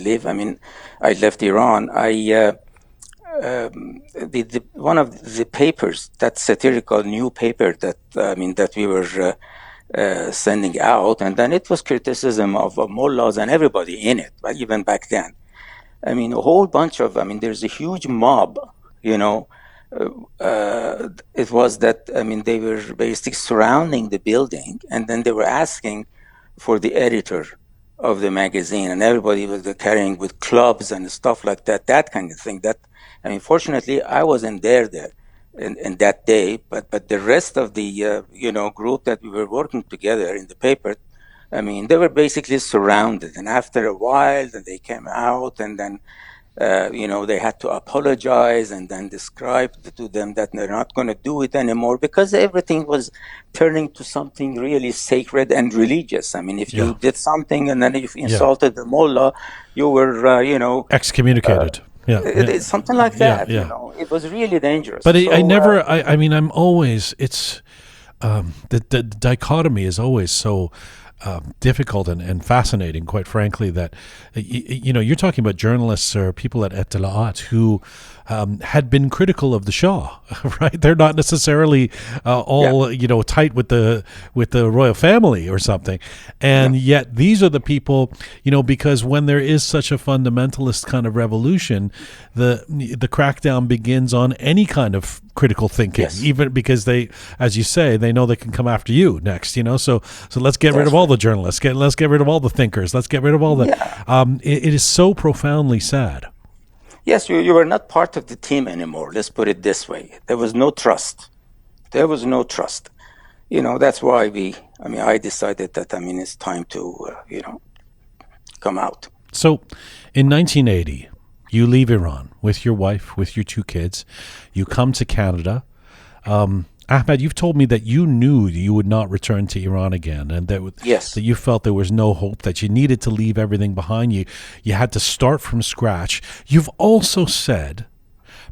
left Iran. One of the papers, that satirical new paper that we were sending out, and then it was criticism of mullahs and everybody in it, but even back then. A whole bunch of, there's a huge mob, it was that, they were basically surrounding the building, and then they were asking for the editor of the magazine, and everybody was carrying with clubs and stuff like that kind of thing. Fortunately, I wasn't there in that day, but the rest of the, group that we were working together in the paper, I mean, they were basically surrounded. And after a while, then they came out, and then, they had to apologize and then describe to them that they're not going to do it anymore, because everything was turning to something really sacred and religious. I mean, if you did something and then if you insulted the mullah, you were, excommunicated. It's something like that. It was really dangerous. But I mean, I'm always, it's, the dichotomy is always so difficult and fascinating, quite frankly, that, you're talking about journalists or people at Etila'at who had been critical of the Shah, right? They're not necessarily all, tight with the royal family or something. And yet these are the people, because when there is such a fundamentalist kind of revolution, the crackdown begins on any kind of critical thinking, even because they, as you say, they know they can come after you next, so let's get rid of all the journalists, let's get rid of all the thinkers, let's get rid of all the it is so profoundly sad. Yes, you were not part of the team anymore, let's put it this way. There was no trust. That's why I decided that it's time to come out. So in 1980 you leave Iran with your wife, with your 2 kids. You come to Canada. Ahmad, you've told me that you knew you would not return to Iran again, and that you felt there was no hope, that you needed to leave everything behind you. You had to start from scratch. You've also said,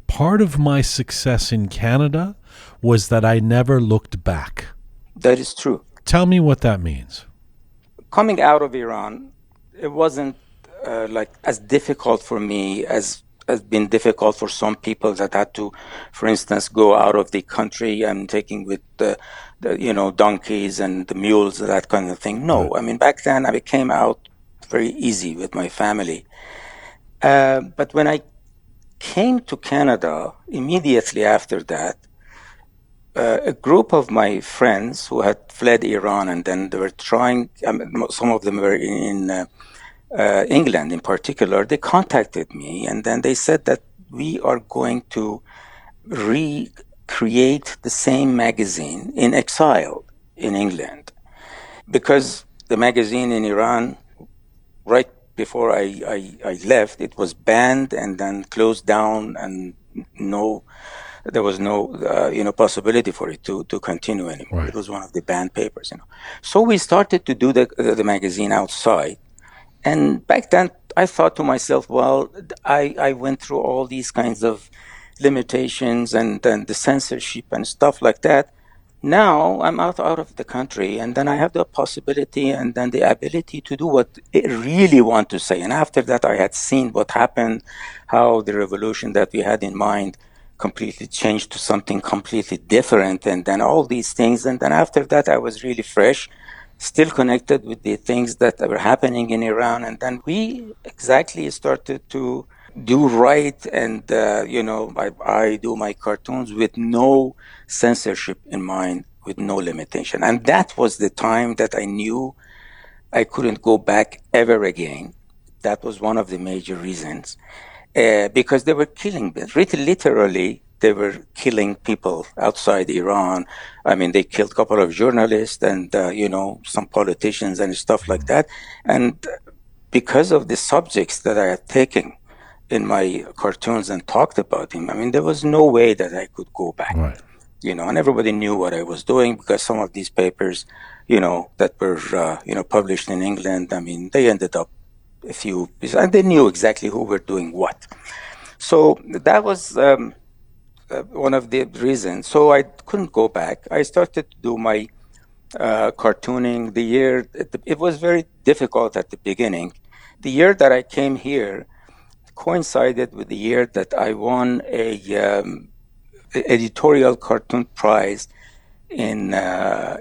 part of my success in Canada was that I never looked back. That is true. Tell me what that means. Coming out of Iran, it wasn't as difficult for me as has been difficult for some people that had to, for instance, go out of the country and taking with the donkeys and the mules, that kind of thing. No, back then I came out very easy with my family. But when I came to Canada, immediately after that, a group of my friends who had fled Iran, and then they were trying, some of them were in England in particular, they contacted me, and then they said that we are going to recreate the same magazine in exile in England, because the magazine in Iran, right before I left, it was banned and then closed down, and there was no possibility for it to continue anymore. Right. It was one of the banned papers. So we started to do the magazine outside. And back then, I thought to myself, well, I went through all these kinds of limitations and the censorship and stuff like that. Now I'm out of the country, and then I have the possibility and then the ability to do what I really want to say. And after that, I had seen what happened, how the revolution that we had in mind completely changed to something completely different, and then all these things. And then after that, I was really fresh, still connected with the things that were happening in Iran. And then we exactly started to do right. And, I do my cartoons with no censorship in mind, with no limitation. And that was the time that I knew I couldn't go back ever again. That was one of the major reasons, because they were killing, literally, they were killing people outside Iran. I mean, they killed a couple of journalists and, some politicians and stuff like that. And because of the subjects that I had taken in my cartoons and talked about him, there was no way that I could go back. Right. And everybody knew what I was doing, because some of these papers, that were, published in England, they ended up and they knew exactly who were doing what. So that was one of the reasons. So I couldn't go back. I started to do my cartooning. It was very difficult at the beginning. The year that I came here coincided with the year that I won a editorial cartoon prize that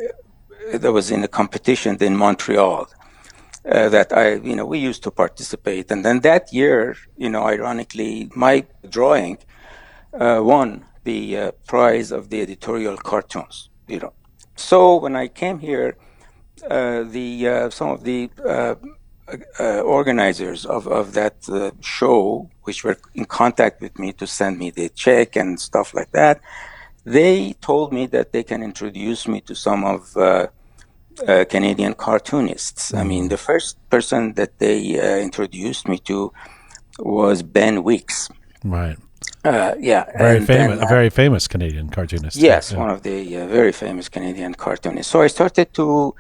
was in a competition in Montreal. That we used to participate. And then that year, ironically, my drawing won the prize of the editorial cartoons, So when I came here, some of the organizers of that show, which were in contact with me to send me the check and stuff like that, they told me that they can introduce me to some of Canadian cartoonists. I mean, the first person that they introduced me to was Ben Weeks. Right. Yeah. Very and famous, then, a very famous Canadian cartoonist. yes, Yeah. one of the very famous Canadian cartoonists. So I started to,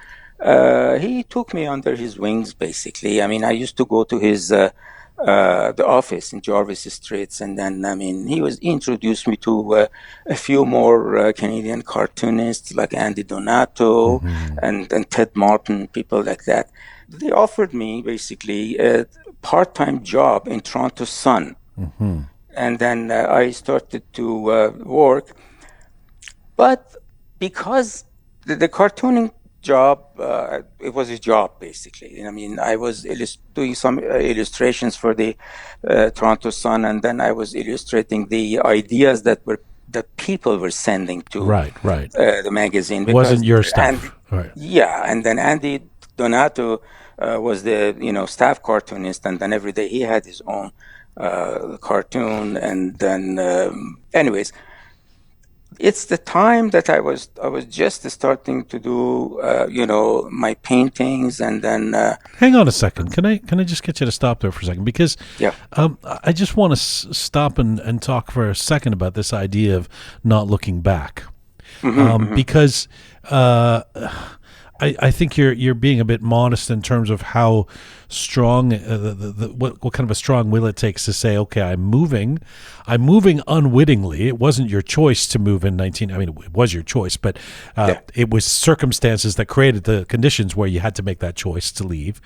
he took me under his wings, basically. I mean, I used to go to his, the office in Jarvis Streets. And then, I mean, he introduced me to a few more Canadian cartoonists like Andy Donato and Ted Martin, people like that. They offered me basically a part-time job in Toronto Sun. And then I started to work. But because the cartooning job, it was a job, basically. I mean, I was doing some illustrations for the Toronto Sun, and then I was illustrating the ideas that people were sending to Right. the magazine. It wasn't your stuff. Right. Yeah, and then Andy Donato was the staff cartoonist, and then every day he had his own cartoon, and then anyways, it's the time that I was just starting to do my paintings, and then Hang on a second. Can I just get you to stop there for a second? Because Yeah. I just want to stop and talk for a second about this idea of not looking back. Because I think you're being a bit modest in terms of how strong what kind of a strong will it takes to say, okay, I'm moving unwittingly. It wasn't your choice to move in it was your choice, but it was circumstances that created the conditions where you had to make that choice to leave.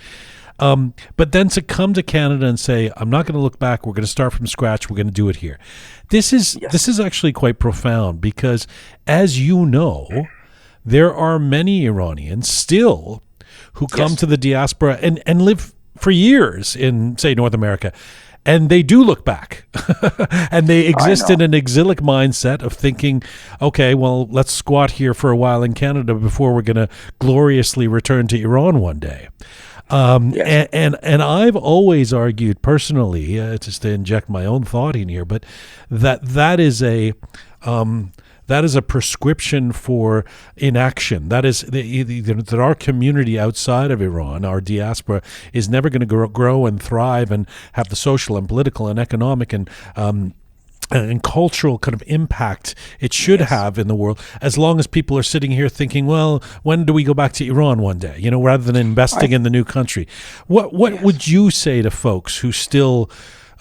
But then to come to Canada and say, I'm not going to look back. We're going to start from scratch. We're going to do it here. This is actually quite profound because, as you know, there are many Iranians still who come to the diaspora and live for years in, say, North America. And they do look back and they exist in an exilic mindset of thinking, okay, well, let's squat here for a while in Canada before we're going to gloriously return to Iran one day. And I've always argued personally, just to inject my own thought in here, but that is a prescription for inaction. That is that our community outside of Iran, our diaspora, is never going to grow and thrive and have the social and political and economic and cultural kind of impact it should have in the world, as long as people are sitting here thinking, well, when do we go back to Iran one day, rather than investing in the new country. What would you say to folks who still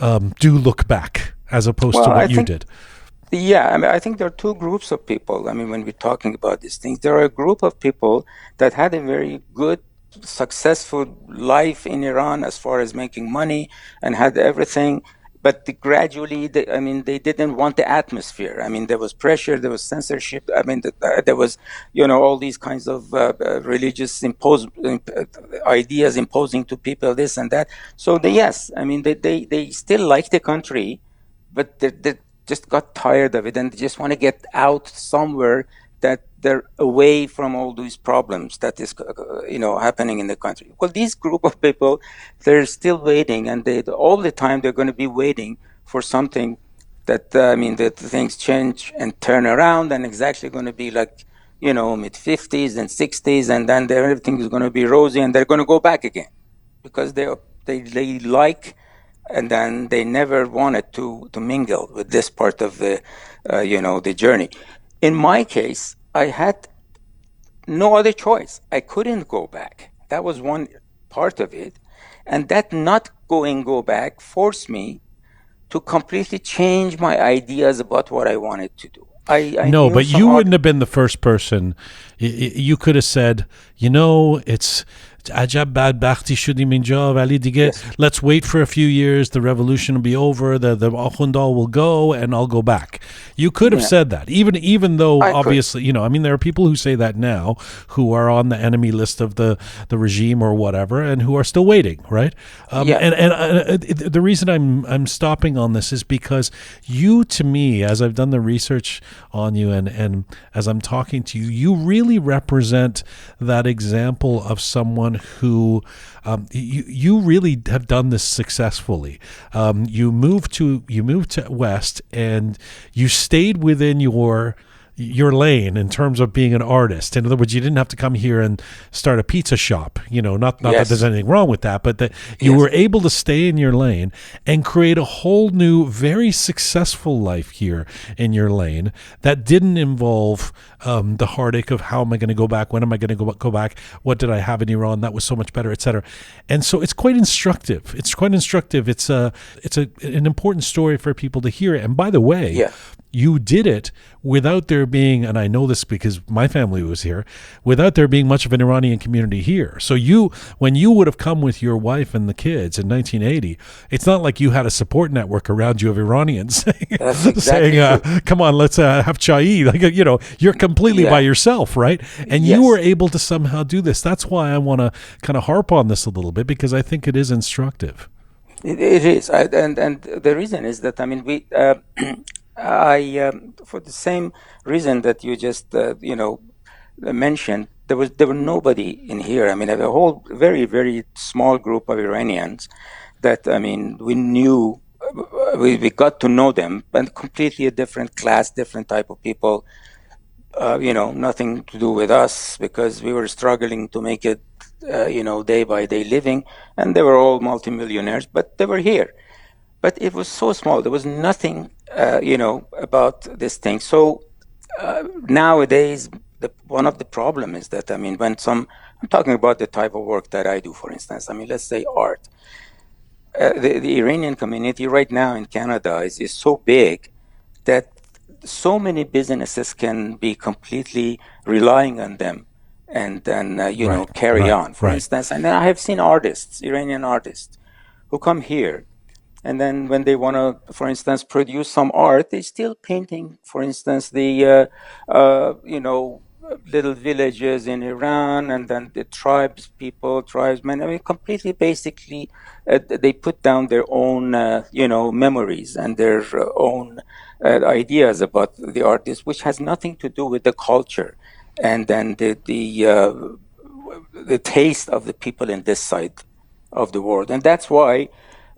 do look back as opposed to what you did? Yeah, I think there are two groups of people. When we're talking about these things, there are a group of people that had a very good, successful life in Iran as far as making money and had everything. But gradually, they didn't want the atmosphere. There was pressure, there was censorship. There was, all these kinds of religious ideas imposing to people this and that. So they still like the country, but they just got tired of it and they just want to get out somewhere that they're away from all these problems that is, happening in the country. Well, this group of people, they're still waiting, and all the time they're going to be waiting for something that, that things change and turn around, and it's actually going to be like, mid-50s and 60s, and then everything is going to be rosy, and they're going to go back again because they like, and then they never wanted to mingle with this part of the, the journey. In my case, I had no other choice. I couldn't go back. That was one part of it. And that not go back forced me to completely change my ideas about what I wanted to do. No, but you wouldn't have been the first person. You could have said, it's ajab badbakhti shudim inja vali dige. Let's wait for a few years. The revolution will be over. The Akhundal will go, and I'll go back. You could have said that, even though obviously, there are people who say that now who are on the enemy list of the regime or whatever, and who are still waiting, right? And the reason I'm stopping on this is because you, to me, as I've done the research on you and as I'm talking to you, you really represent that example of someone who you really have done this successfully. You moved to West, and you stayed within your your lane in terms of being an artist. In other words, you didn't have to come here and start a pizza shop. Not that there's anything wrong with that, but that you were able to stay in your lane and create a whole new, very successful life here in your lane that didn't involve the heartache of how am I going to go back? When am I going to go back? What did I have in Iran that was so much better, etc. And so it's quite instructive. It's an important story for people to hear. And by the way, you did it without there being, and I know this because my family was here, without there being much of an Iranian community here. So when you would have come with your wife and the kids in 1980, it's not like you had a support network around you of Iranians saying, come on, let's have chai. You're completely by yourself, right? And you were able to somehow do this. That's why I want to kind of harp on this a little bit, because I think it is instructive. It is. And the reason is that, for the same reason that you just mentioned, there were nobody in here. A whole very, very small group of Iranians that we knew, we got to know them, but completely a different class, different type of people. Nothing to do with us, because we were struggling to make it day by day living, and they were all multimillionaires, but they were here. But it was so small. There was nothing, about this thing. So nowadays, one of the problem is that, I'm talking about the type of work that I do, for instance. Let's say art. The Iranian community right now in Canada is so big that so many businesses can be completely relying on them and then, carry on, for instance. And then I have seen Iranian artists, who come here. And then when they want to, for instance, produce some art, they're still painting, for instance, the, little villages in Iran, and then the tribesmen. Completely, basically, they put down their own, memories and their own ideas about the artist, which has nothing to do with the culture and then the taste of the people in this side of the world. And that's why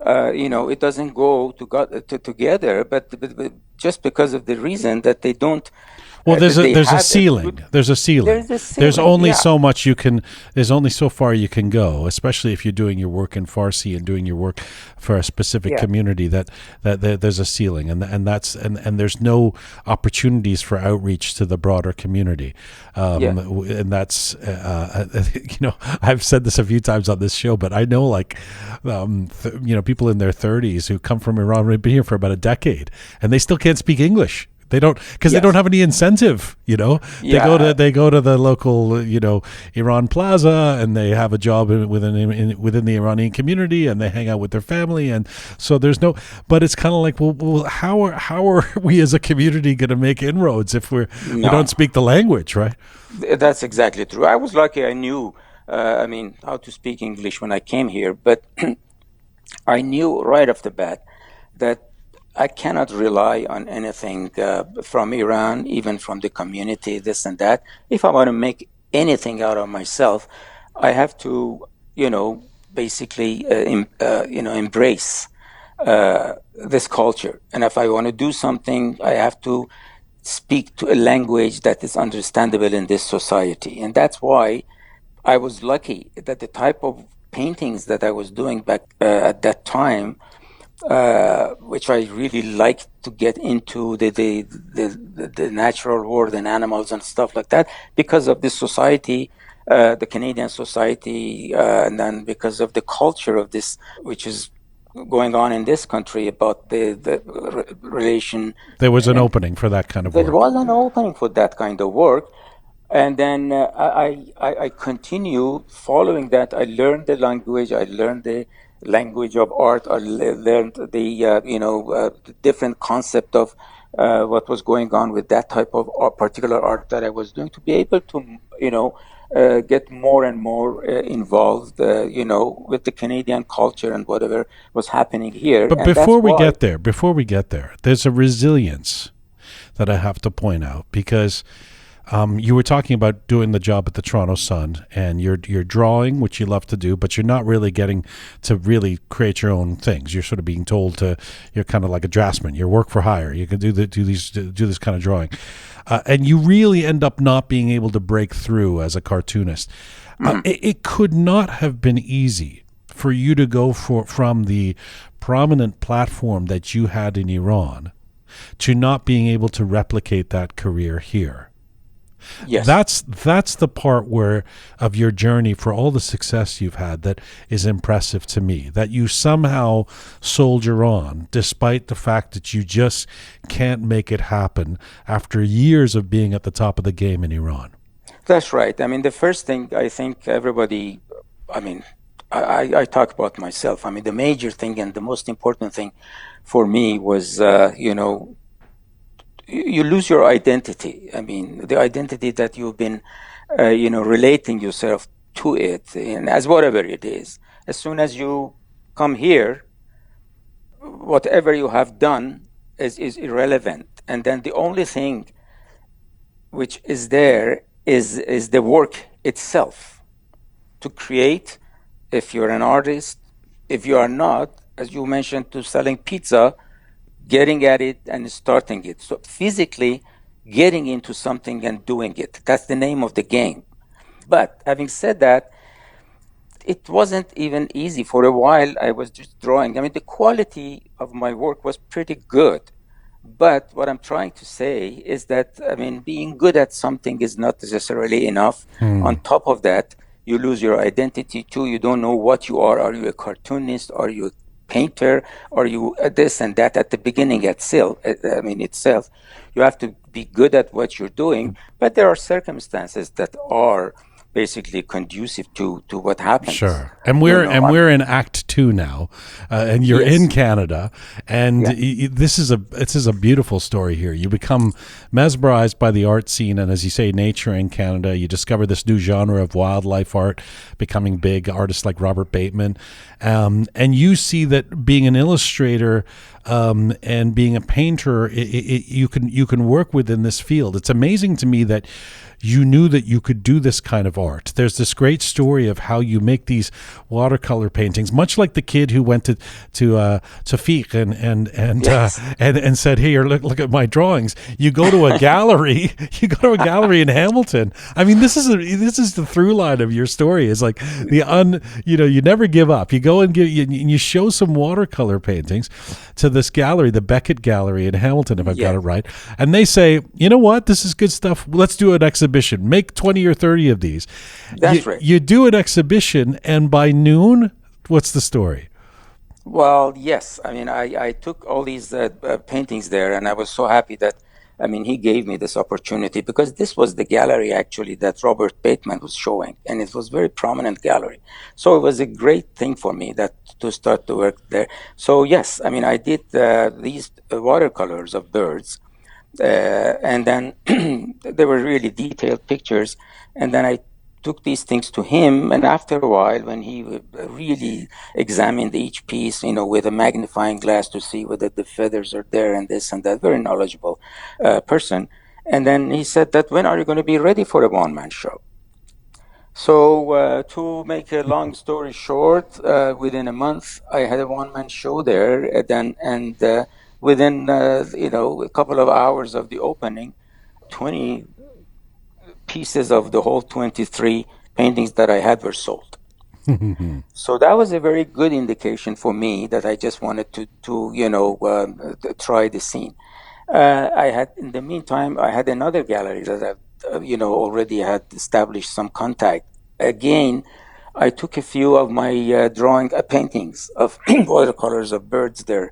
it doesn't go together, but just because of the reason that they don't. Well, there's a ceiling. There's a ceiling. There's only so much you can. There's only so far you can go, especially if you're doing your work in Farsi and doing your work for a specific community. That there's a ceiling, and there's no opportunities for outreach to the broader community. And that's I've said this a few times on this show, but I know people in their 30s who come from Iran, have been here for about a decade, and they still can't speak English. They don't, because they don't have any incentive. They go to the local Iran Plaza, and they have a job within the Iranian community, and they hang out with their family, and so there's no. But it's kind of like, well, how are we as a community going to make inroads if we don't speak the language, right? That's exactly true. I was lucky; I knew, how to speak English when I came here, but I knew right off the bat that I cannot rely on anything from Iran, even from the community, this and that. If I want to make anything out of myself, I have to, basically, embrace this culture. And if I want to do something, I have to speak to a language that is understandable in this society. And that's why I was lucky that the type of paintings that I was doing back at that time, which I really like to get into the natural world and animals and stuff like that, because of this society, the Canadian society, and then because of the culture of this, which is going on in this country about the relation. There was an opening for that kind of work. There was an opening for that kind of work. And then I continue following that. I learned the language. I learned the language of art. I learned the different concept of what was going on with that type of particular art that I was doing, to be able to get more and more involved with the Canadian culture and whatever was happening here. But before we get there, there's a resilience that I have to point out, because You were talking about doing the job at the Toronto Sun, and you're drawing, which you love to do, but you're not really getting to really create your own things. You're sort of being told to. You're kind of like a draftsman. You're work for hire. You can do this kind of drawing, and you really end up not being able to break through as a cartoonist. It could not have been easy for you to go from the prominent platform that you had in Iran to not being able to replicate that career here. Yes. That's the part where of your journey, for all the success you've had, that is impressive to me, that you somehow soldier on despite the fact that you just can't make it happen after years of being at the top of the game in Iran. That's right. I mean, the first thing I think everybody, I mean, I talk about myself. I mean, the major thing and the most important thing for me was, you lose your identity. I mean, the identity that you've been, relating yourself to it, and as whatever it is. As soon as you come here, whatever you have done is irrelevant. And then the only thing which is there is the work itself to create. If you're an artist, if you are not, as you mentioned, to selling pizza, getting at it and starting it. So physically getting into something and doing it. That's the name of the game. But having said that, it wasn't even easy. For a while, I was just drawing. I mean, the quality of my work was pretty good. But what I'm trying to say is that, I mean, being good at something is not necessarily enough. On top of that, you lose your identity too. You don't know what you are. Are you a cartoonist? Are you a painter? Are you this and that? At the beginning itself, you have to be good at what you're doing. But there are circumstances that are basically conducive to what happens. Sure, and we're in Act 2 now, and you're in Canada, and this is a beautiful story here. You become mesmerized by the art scene, and as you say, nature in Canada. You discover this new genre of wildlife art becoming big. Artists like Robert Bateman, and you see that being an illustrator and being a painter, you can work within this field. It's amazing to me that you knew that you could do this kind of art. There's this great story of how you make these watercolor paintings, much like the kid who went to Fiq and said, "Here, look at my drawings." You go to a gallery. You go to a gallery in Hamilton. I mean, this is the through line of your story. It's like you never give up. You go and you show some watercolor paintings to this gallery, the Beckett Gallery in Hamilton, if I've got it right, and they say, "You know what? This is good stuff. Let's do an exhibition. Make 20 or 30 of these." That's right. You do an exhibition, and by noon, what's the story? Well, yes. I mean, I took all these paintings there, and I was so happy that, I mean, he gave me this opportunity, because this was the gallery actually that Robert Bateman was showing, and it was a very prominent gallery. So it was a great thing for me to start to work there. So yes, I mean, I did these watercolors of birds. And then they were really detailed pictures. And then I took these things to him. And after a while, when he really examined each piece, with a magnifying glass to see whether the feathers are there and this and that, very knowledgeable person. And then he said that, when are you going to be ready for a one-man show? So to make a long story short, within a month, I had a one-man show there. Within a couple of hours of the opening, 20 pieces of the whole 23 paintings that I had were sold. So that was a very good indication for me that I just wanted to try the scene. In the meantime, I had another gallery that I already had established some contact. Again, I took a few of my paintings of watercolors of birds there.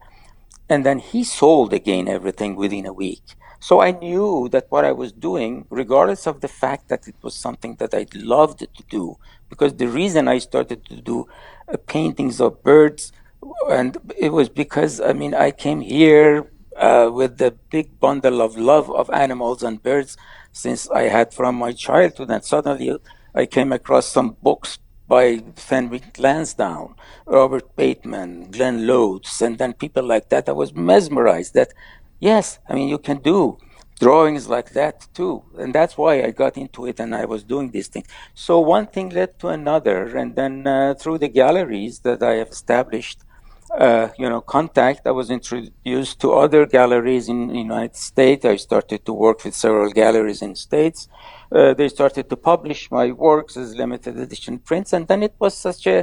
And then he sold again everything within a week. So I knew that what I was doing, regardless of the fact that it was something that I loved to do, because the reason I started to do paintings of birds, and it was because, I mean, I came here with the big bundle of love of animals and birds since I had from my childhood. And suddenly I came across some books by Fenwick Lansdowne, Robert Bateman, Glenn Lotz, and then people like that. I was mesmerized that, yes, I mean, you can do drawings like that too. And that's why I got into it and I was doing these things. So one thing led to another. And then through the galleries that I have established, contact, I was introduced to other galleries in the United States. I started to work with several galleries in States. They started to publish my works as limited edition prints. And then it was such a,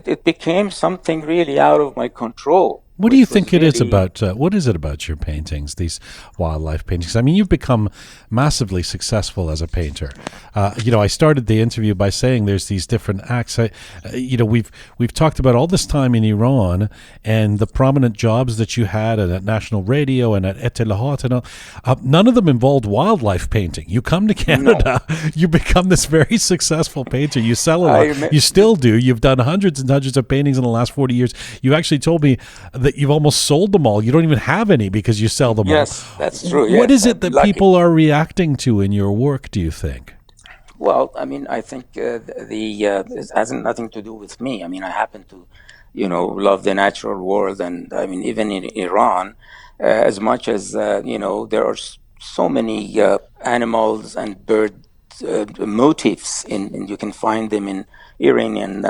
it became something really out of my control. What do you think it is about? What is it about your paintings, these wildlife paintings? I mean, you've become massively successful as a painter. I started the interview by saying there's these different acts. We've talked about all this time in Iran and the prominent jobs that you had at national radio and at Etelahat and all. None of them involved wildlife painting. You come to Canada, you become this very successful painter. You sell a lot. You still do. You've done hundreds and hundreds of paintings in the last 40 years. You actually told me that you've almost sold them all. You don't even have any because you sell them all. Yes, that's true. What is it that people are reacting to in your work, do you think? Well, I mean, I think it has nothing to do with me. I mean, I happen to, love the natural world. And I mean, even in Iran, as much as, there are so many animals and bird motifs, and you can find them in Iranian,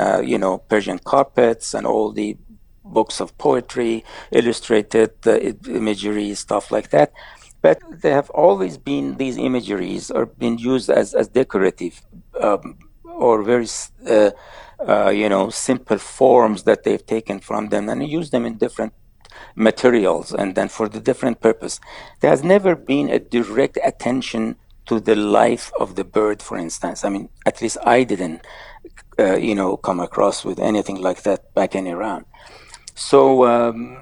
Persian carpets and all the books of poetry, illustrated imagery, stuff like that. But they have always been, these imageries are been used as decorative or very, simple forms that they've taken from them and use them in different materials and then for the different purpose. There has never been a direct attention to the life of the bird, for instance. I mean, at least I didn't, come across with anything like that back in Iran. So,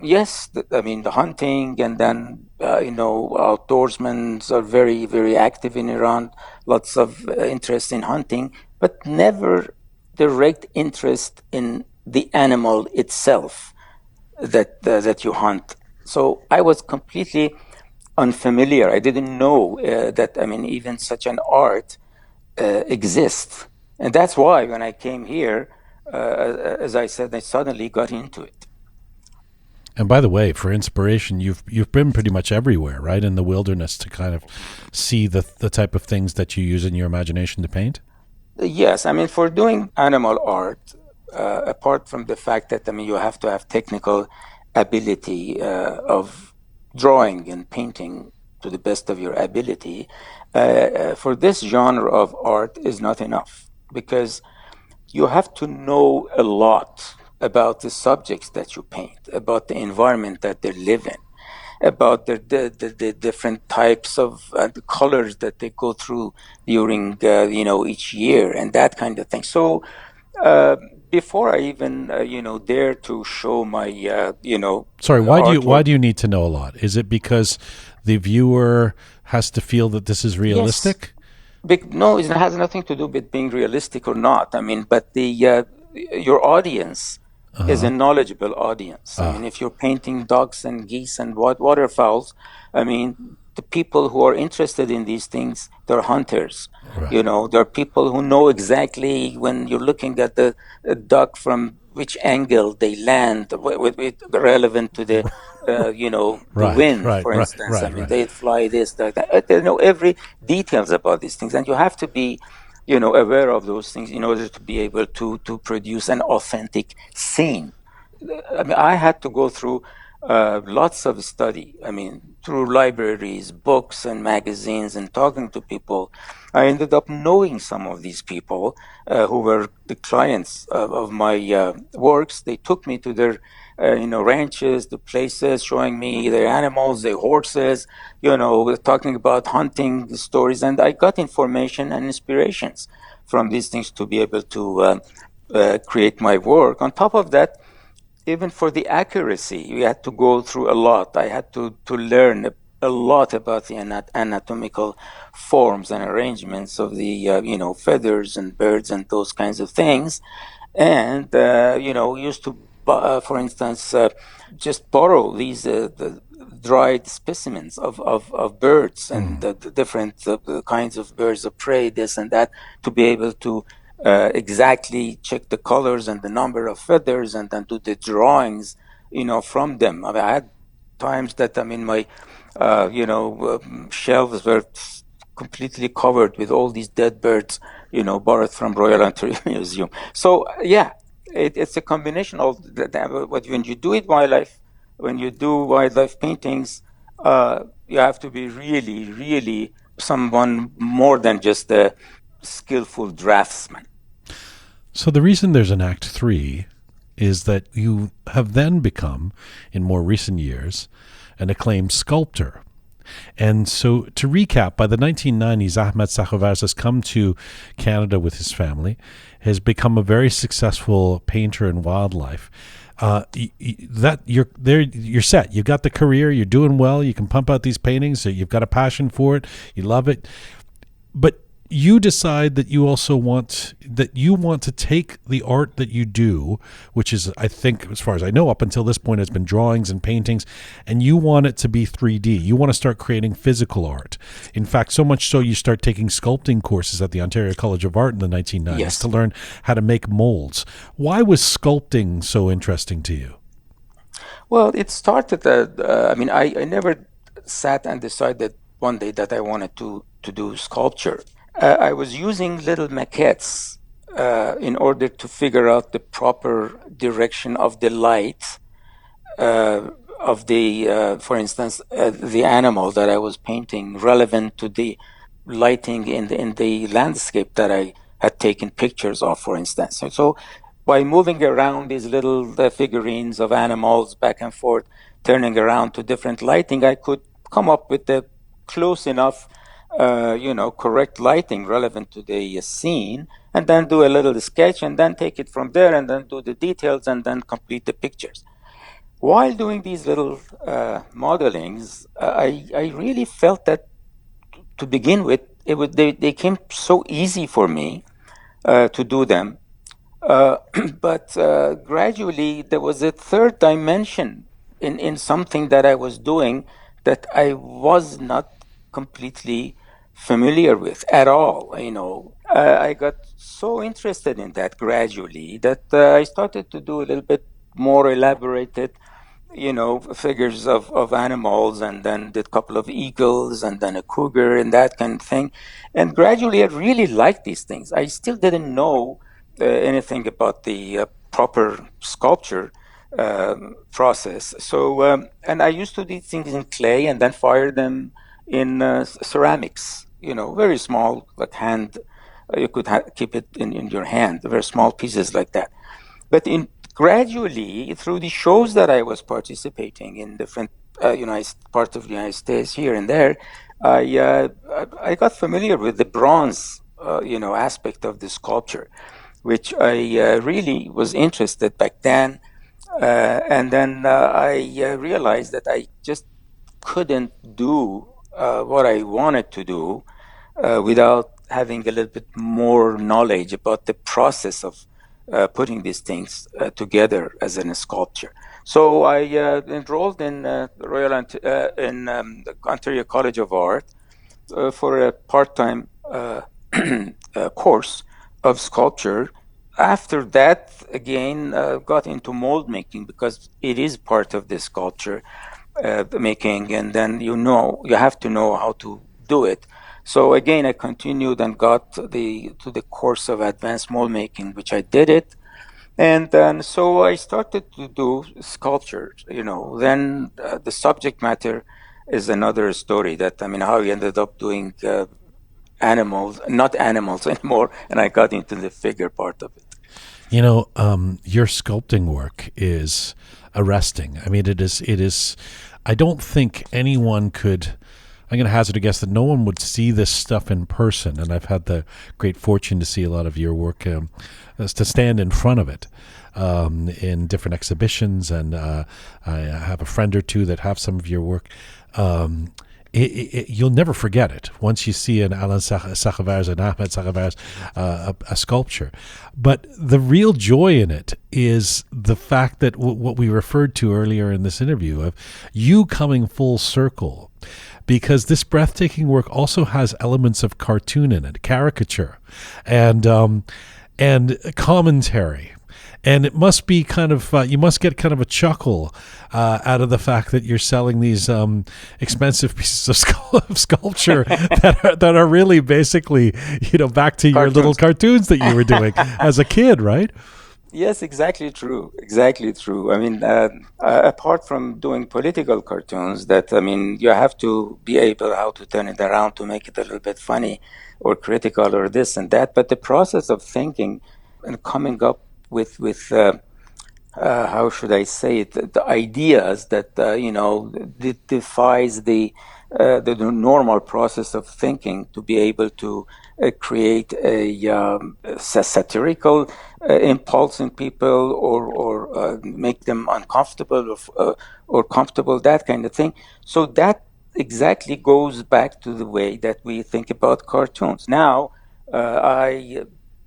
yes, the hunting and then, outdoorsmen are very, very active in Iran. Lots of interest in hunting, but never direct interest in the animal itself that you hunt. So I was completely unfamiliar. I didn't know that, even such an art exists. And that's why when I came here, as I said, I suddenly got into it. And by the way, for inspiration, you've been pretty much everywhere, right, in the wilderness to kind of see the type of things that you use in your imagination to paint? Yes, for doing animal art, apart from the fact that, you have to have technical ability of drawing and painting to the best of your ability, for this genre of art is not enough, because you have to know a lot about the subjects that you paint, about the environment that they live in, about the different types of the colors that they go through during each year and that kind of thing. So before I even dare to show my Sorry, why do you need to know a lot? Is it because the viewer has to feel that this is realistic? Yes. No, it has nothing to do with being realistic or not. But your audience is a knowledgeable audience. If you're painting ducks and geese and waterfowls, the people who are interested in these things, they're hunters. Right. There are people who know exactly when you're looking at the duck from which angle they land, relevant to the, the wind, for instance. They fly this, that. They know every details about these things, and you have to be aware of those things in order to be able to produce an authentic scene. I had to go through lots of study. Through libraries, books, and magazines, and talking to people. I ended up knowing some of these people who were the clients of my works. They took me to their ranches, the places, showing me their animals, their horses, talking about hunting stories. And I got information and inspirations from these things to be able to create my work. On top of that, even for the accuracy, we had to go through a lot. I had to learn a lot about the anatomical forms and arrangements of the, feathers and birds and those kinds of things. And, used to, for instance, just borrow these the dried specimens of birds and the different kinds of birds of prey, this and that, to be able to exactly check the colors and the number of feathers and then do the drawings, from them. I had times that, Shelves were completely covered with all these dead birds, borrowed from Royal Ontario Museum. So it's a combination of when you do when you do wildlife paintings, you have to be really, really someone more than just a skillful draftsman. So the reason there's an Act 3 is that you have then become, in more recent years, an acclaimed sculptor. And so, to recap, by the 1990s, Ahmad Sakhavarz has come to Canada with his family, has become a very successful painter in wildlife. That you're there, you're set. You've got the career. You're doing well. You can pump out these paintings. So you've got a passion for it. You love it, but you decide that you also want to take the art that you do, which is, I think, as far as I know, up until this point has been drawings and paintings, and you want it to be 3D. You want to start creating physical art. In fact, so much so you start taking sculpting courses at the Ontario College of Art in the 1990s Yes. to learn how to make molds. Why was sculpting so interesting to you? Well, it started. I never sat and decided one day that I wanted to do sculpture. I was using little maquettes in order to figure out the proper direction of the light of the, for instance, the animal that I was painting, relevant to the lighting in the landscape that I had taken pictures of, for instance. So by moving around these little figurines of animals back and forth, turning around to different lighting, I could come up with the close enough correct lighting relevant to the scene, and then do a little sketch, and then take it from there, and then do the details, and then complete the pictures. While doing these little modelings, I really felt that to begin with, they came so easy for me to do them. But gradually, there was a third dimension in something that I was doing that I was not completely familiar with at all. I got so interested in that gradually that I started to do a little bit more elaborated, figures of animals, and then did a couple of eagles, and then a cougar, and that kind of thing. And gradually, I really liked these things. I still didn't know anything about the proper sculpture process. So, and I used to do things in clay and then fire them in ceramics, very small, like hand. You could keep it in your hand, very small pieces like that. But gradually, through the shows that I was participating in different parts of the United States, here and there, I got familiar with the bronze, aspect of the sculpture, which I really was interested back then. And then I realized that I just couldn't do what I wanted to do without having a little bit more knowledge about the process of putting these things together as a sculpture. So I enrolled in the Ontario College of Art for a part-time course of sculpture. After that, again, got into mold making, because it is part of the sculpture making, and then you have to know how to do it. So again, I continued and got to the course of advanced mold making, which I did it, and then so I started to do sculpture. Then the subject matter is another story. How I ended up doing animals, not animals anymore, and I got into the figure part of it. Your sculpting work is arresting. It is. I don't think anyone could. I'm going to hazard a guess that no one would see this stuff in person, and I've had the great fortune to see a lot of your work, to stand in front of it in different exhibitions, and I have a friend or two that have some of your work. You'll never forget it once you see an Alan Sakhavarz and Ahmad Sakhavarz, a sculpture. But the real joy in it is the fact that what we referred to earlier in this interview, of you coming full circle, because this breathtaking work also has elements of cartoon in it, caricature, and commentary. And it must be kind of, you must get kind of a chuckle out of the fact that you're selling these expensive pieces of sculpture that are really basically, back to your little cartoons that you were doing as a kid, right? Yes, exactly true. Exactly true. I mean, apart from doing political cartoons, you have to be able how to turn it around to make it a little bit funny or critical or this and that. But the process of thinking and coming up with how should I say it, the ideas that, defies the normal process of thinking to be able to create a satirical impulse in people or make them uncomfortable or comfortable, that kind of thing. So that exactly goes back to the way that we think about cartoons. Now, I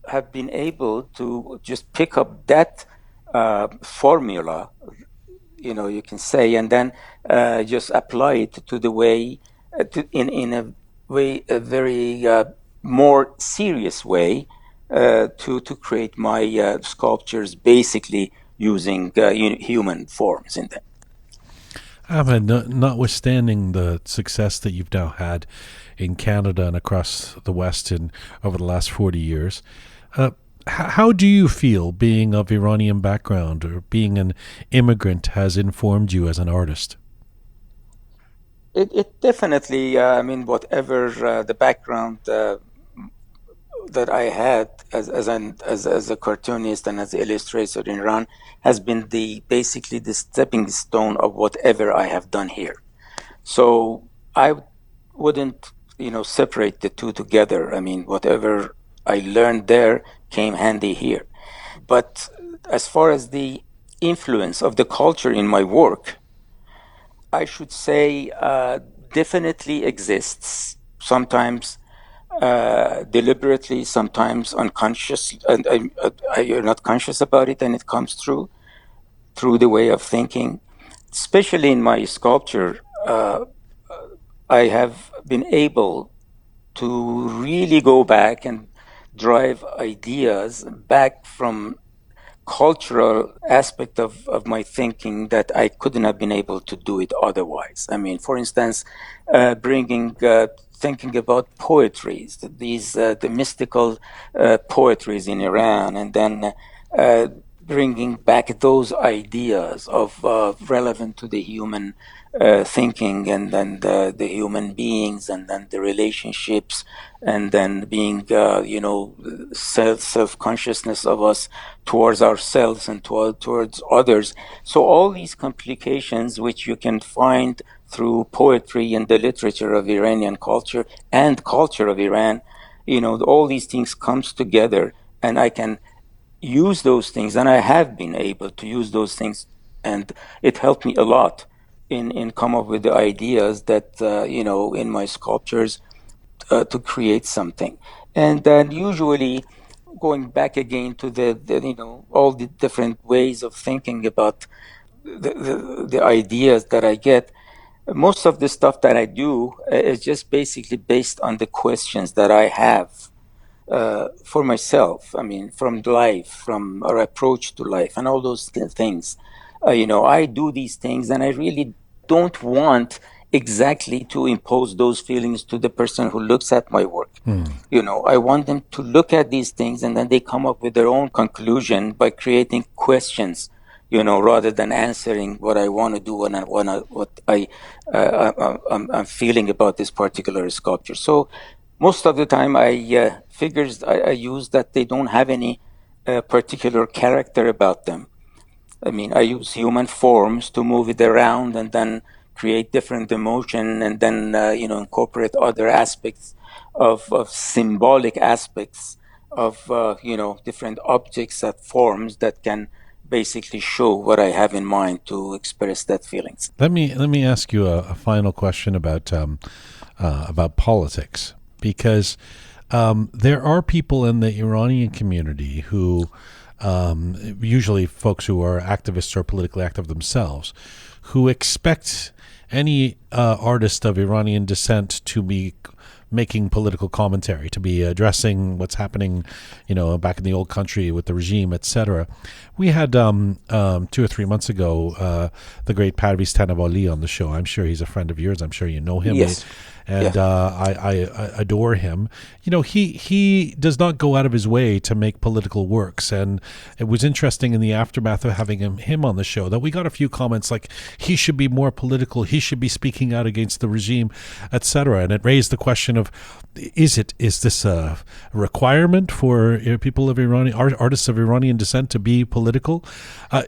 have been able to just pick up that formula, you can say, and then just apply it to the way, in a way, a very more serious way, to create my sculptures, basically using human forms in them. Ahmed, notwithstanding the success that you've now had in Canada and across the West over the last 40 years, how do you feel being of Iranian background or being an immigrant has informed you as an artist? It definitely, whatever the background that I had as a cartoonist and as an illustrator in Iran has been basically the stepping stone of whatever I have done here. So I wouldn't, separate the two together. I mean, whatever I learned there came handy here. But as far as the influence of the culture in my work, I should say definitely exists. Sometimes deliberately, sometimes unconscious, and you're not conscious about it, and it comes through the way of thinking. Especially in my sculpture, I have been able to really go back and drive ideas back from cultural aspect of my thinking that I couldn't have been able to do it otherwise. I mean, for instance, thinking about poetries, the mystical poetries in Iran, and then bringing back those ideas of relevant to the human thinking, and then the human beings, and then the relationships, and then being self-consciousness of us towards ourselves and towards others. So all these complications which you can find through poetry and the literature of Iranian culture and culture of Iran, all these things comes together, and I can use those things, and I have been able to use those things, and it helped me a lot in come up with the ideas that in my sculptures to create something. And then usually going back again to the all the different ways of thinking about the ideas that I get. Most of the stuff that I do is just basically based on the questions that I have for myself. I mean, from life, from our approach to life, and all those things. I do these things, and I really don't want exactly to impose those feelings to the person who looks at my work. I want them to look at these things, and then they come up with their own conclusion by creating questions, rather than answering what I want to do and what I'm feeling about this particular sculpture. So most of the time, I use that they don't have any particular character about them. I mean, I use human forms to move it around and then create different emotion, and then incorporate other aspects of symbolic aspects of different objects and forms that can basically show what I have in mind to express that feelings. Let me ask you a final question about politics, because there are people in the Iranian community who, usually folks who are activists or politically active themselves, who expect any artist of Iranian descent to be making political commentary, to be addressing what's happening, back in the old country with the regime, etc. We had 2 or 3 months ago the great Parviz Tanavali on the show. I'm sure he's a friend of yours. I'm sure you know him. Yes. And I adore him. He does not go out of his way to make political works. And it was interesting in the aftermath of having him on the show that we got a few comments like he should be more political, he should be speaking out against the regime, etc. And it raised the question of, is this a requirement for people of artists of Iranian descent to be political?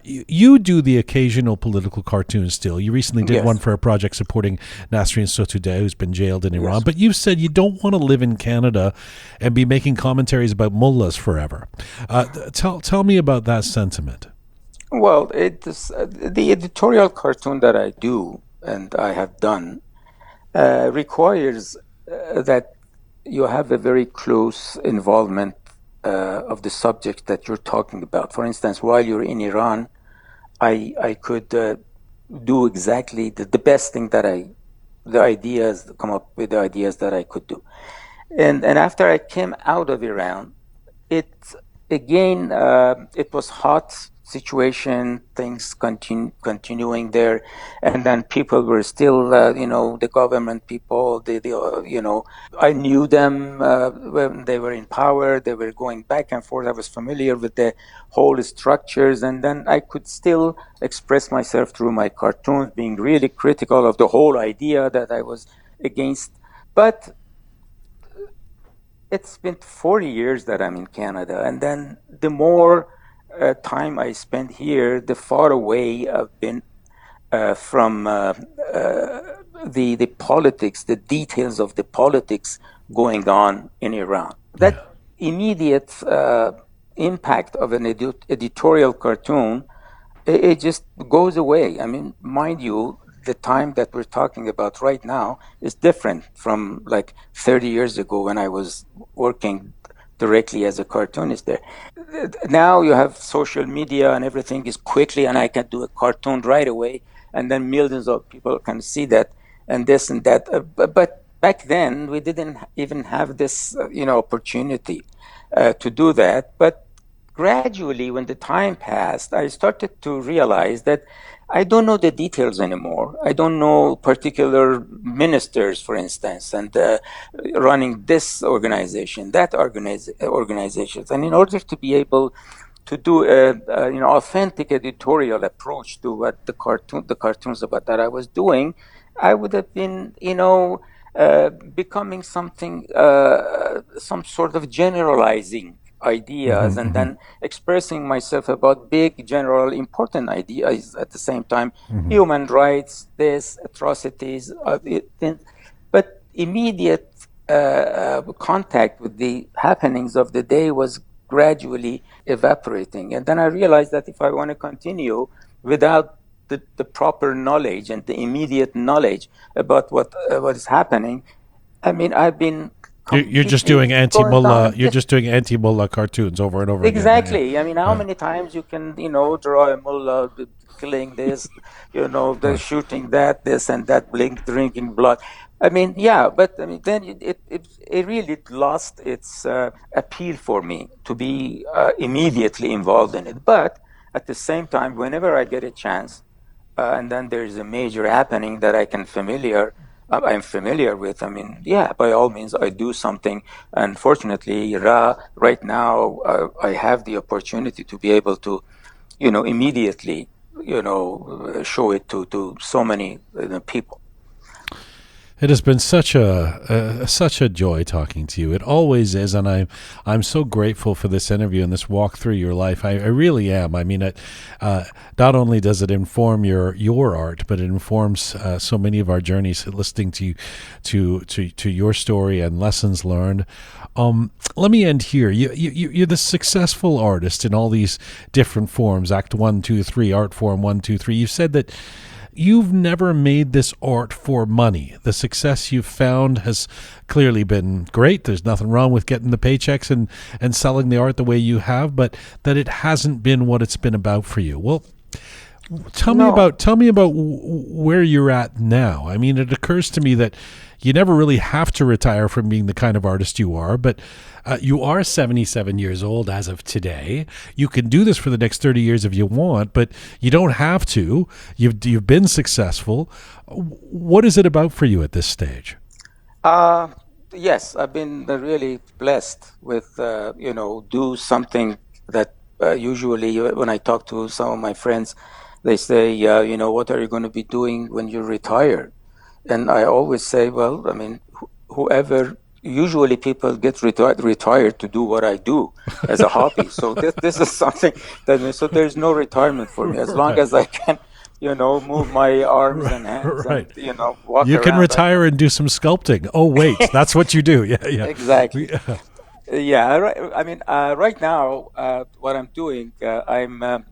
You do the occasional political cartoon still. You recently did one for a project supporting Nasrin Sotoudeh, who's been jailed in Iran. But you've said you don't want to live in Canada and be making commentaries about mullahs forever. Tell me about that sentiment. Well, the editorial cartoon that I do and I have done requires that you have a very close involvement of the subject that you're talking about. For instance, while you're in Iran, I could do exactly the best thing that come up with the ideas that I could do. And after I came out of Iran, it was hot situation, things continuing there, and then people were still, the government people, I knew them when they were in power, they were going back and forth, I was familiar with the whole structures, and then I could still express myself through my cartoons, being really critical of the whole idea that I was against. But it's been 40 years that I'm in Canada, and then the more time I spent here, the far away I've been from the politics, the details of the politics going on in Iran. That immediate impact of an editorial cartoon, it just goes away. I mean, mind you, the time that we're talking about right now is different from like 30 years ago when I was working directly as a cartoonist there. Now you have social media and everything is quickly, and I can do a cartoon right away, and then millions of people can see that and this and that. But back then we didn't even have this, opportunity to do that. But gradually, when the time passed, I started to realize that I don't know the details anymore. I don't know particular ministers, for instance, and running this organization, that organizations. And in order to be able to do an authentic editorial approach to what the cartoons about that I was doing, I would have been, becoming something, some sort of generalizing ideas, and then expressing myself about big, general, important ideas at the same time, human rights, this, atrocities, but immediate contact with the happenings of the day was gradually evaporating. And then I realized that if I want to continue without the proper knowledge and the immediate knowledge about what is happening, I mean, I've been You're just doing anti-mullah. You're just doing anti-mullah cartoons over and over exactly. again. I mean, how many times you can, draw a mullah killing this, the shooting that, this and that, drinking blood. I mean, yeah, but I mean, then it really lost its appeal for me to be immediately involved in it. But at the same time, whenever I get a chance, and then there's a major happening that I'm familiar with. I mean, yeah, by all means, I do something. Unfortunately, right now, I have the opportunity to be able to, immediately, show it to so many people. It has been such a joy talking to you. It always is, and I'm so grateful for this interview and this walk through your life. I really am. I mean, not only does it inform your art, but it informs so many of our journeys. Listening to your story and lessons learned. Let me end here. You're the successful artist in all these different forms. Act 1, 2, 3, art form 1, 2, 3. You've said that you've never made this art for money. The success you've found has clearly been great. There's nothing wrong with getting the paychecks and selling the art the way you have, but that it hasn't been what it's been about for you. Well, Tell me about where you're at now. I mean, it occurs to me that you never really have to retire from being the kind of artist you are, but you are 77 years old as of today. You can do this for the next 30 years if you want, but you don't have to. You've been successful. What is it about for you at this stage? Yes, I've been really blessed with, do something that usually when I talk to some of my friends, they say, what are you going to be doing when you're retired? And I always say, well, I mean, whoever, usually people get retired to do what I do as a hobby. So this is something so there's no retirement for me as long as I can, move my arms and hands, right. and, walk You can around. retire and do some sculpting. Oh, wait, that's what you do. Yeah, yeah. Exactly. Yeah, right. I mean, right now, what I'm doing, I'm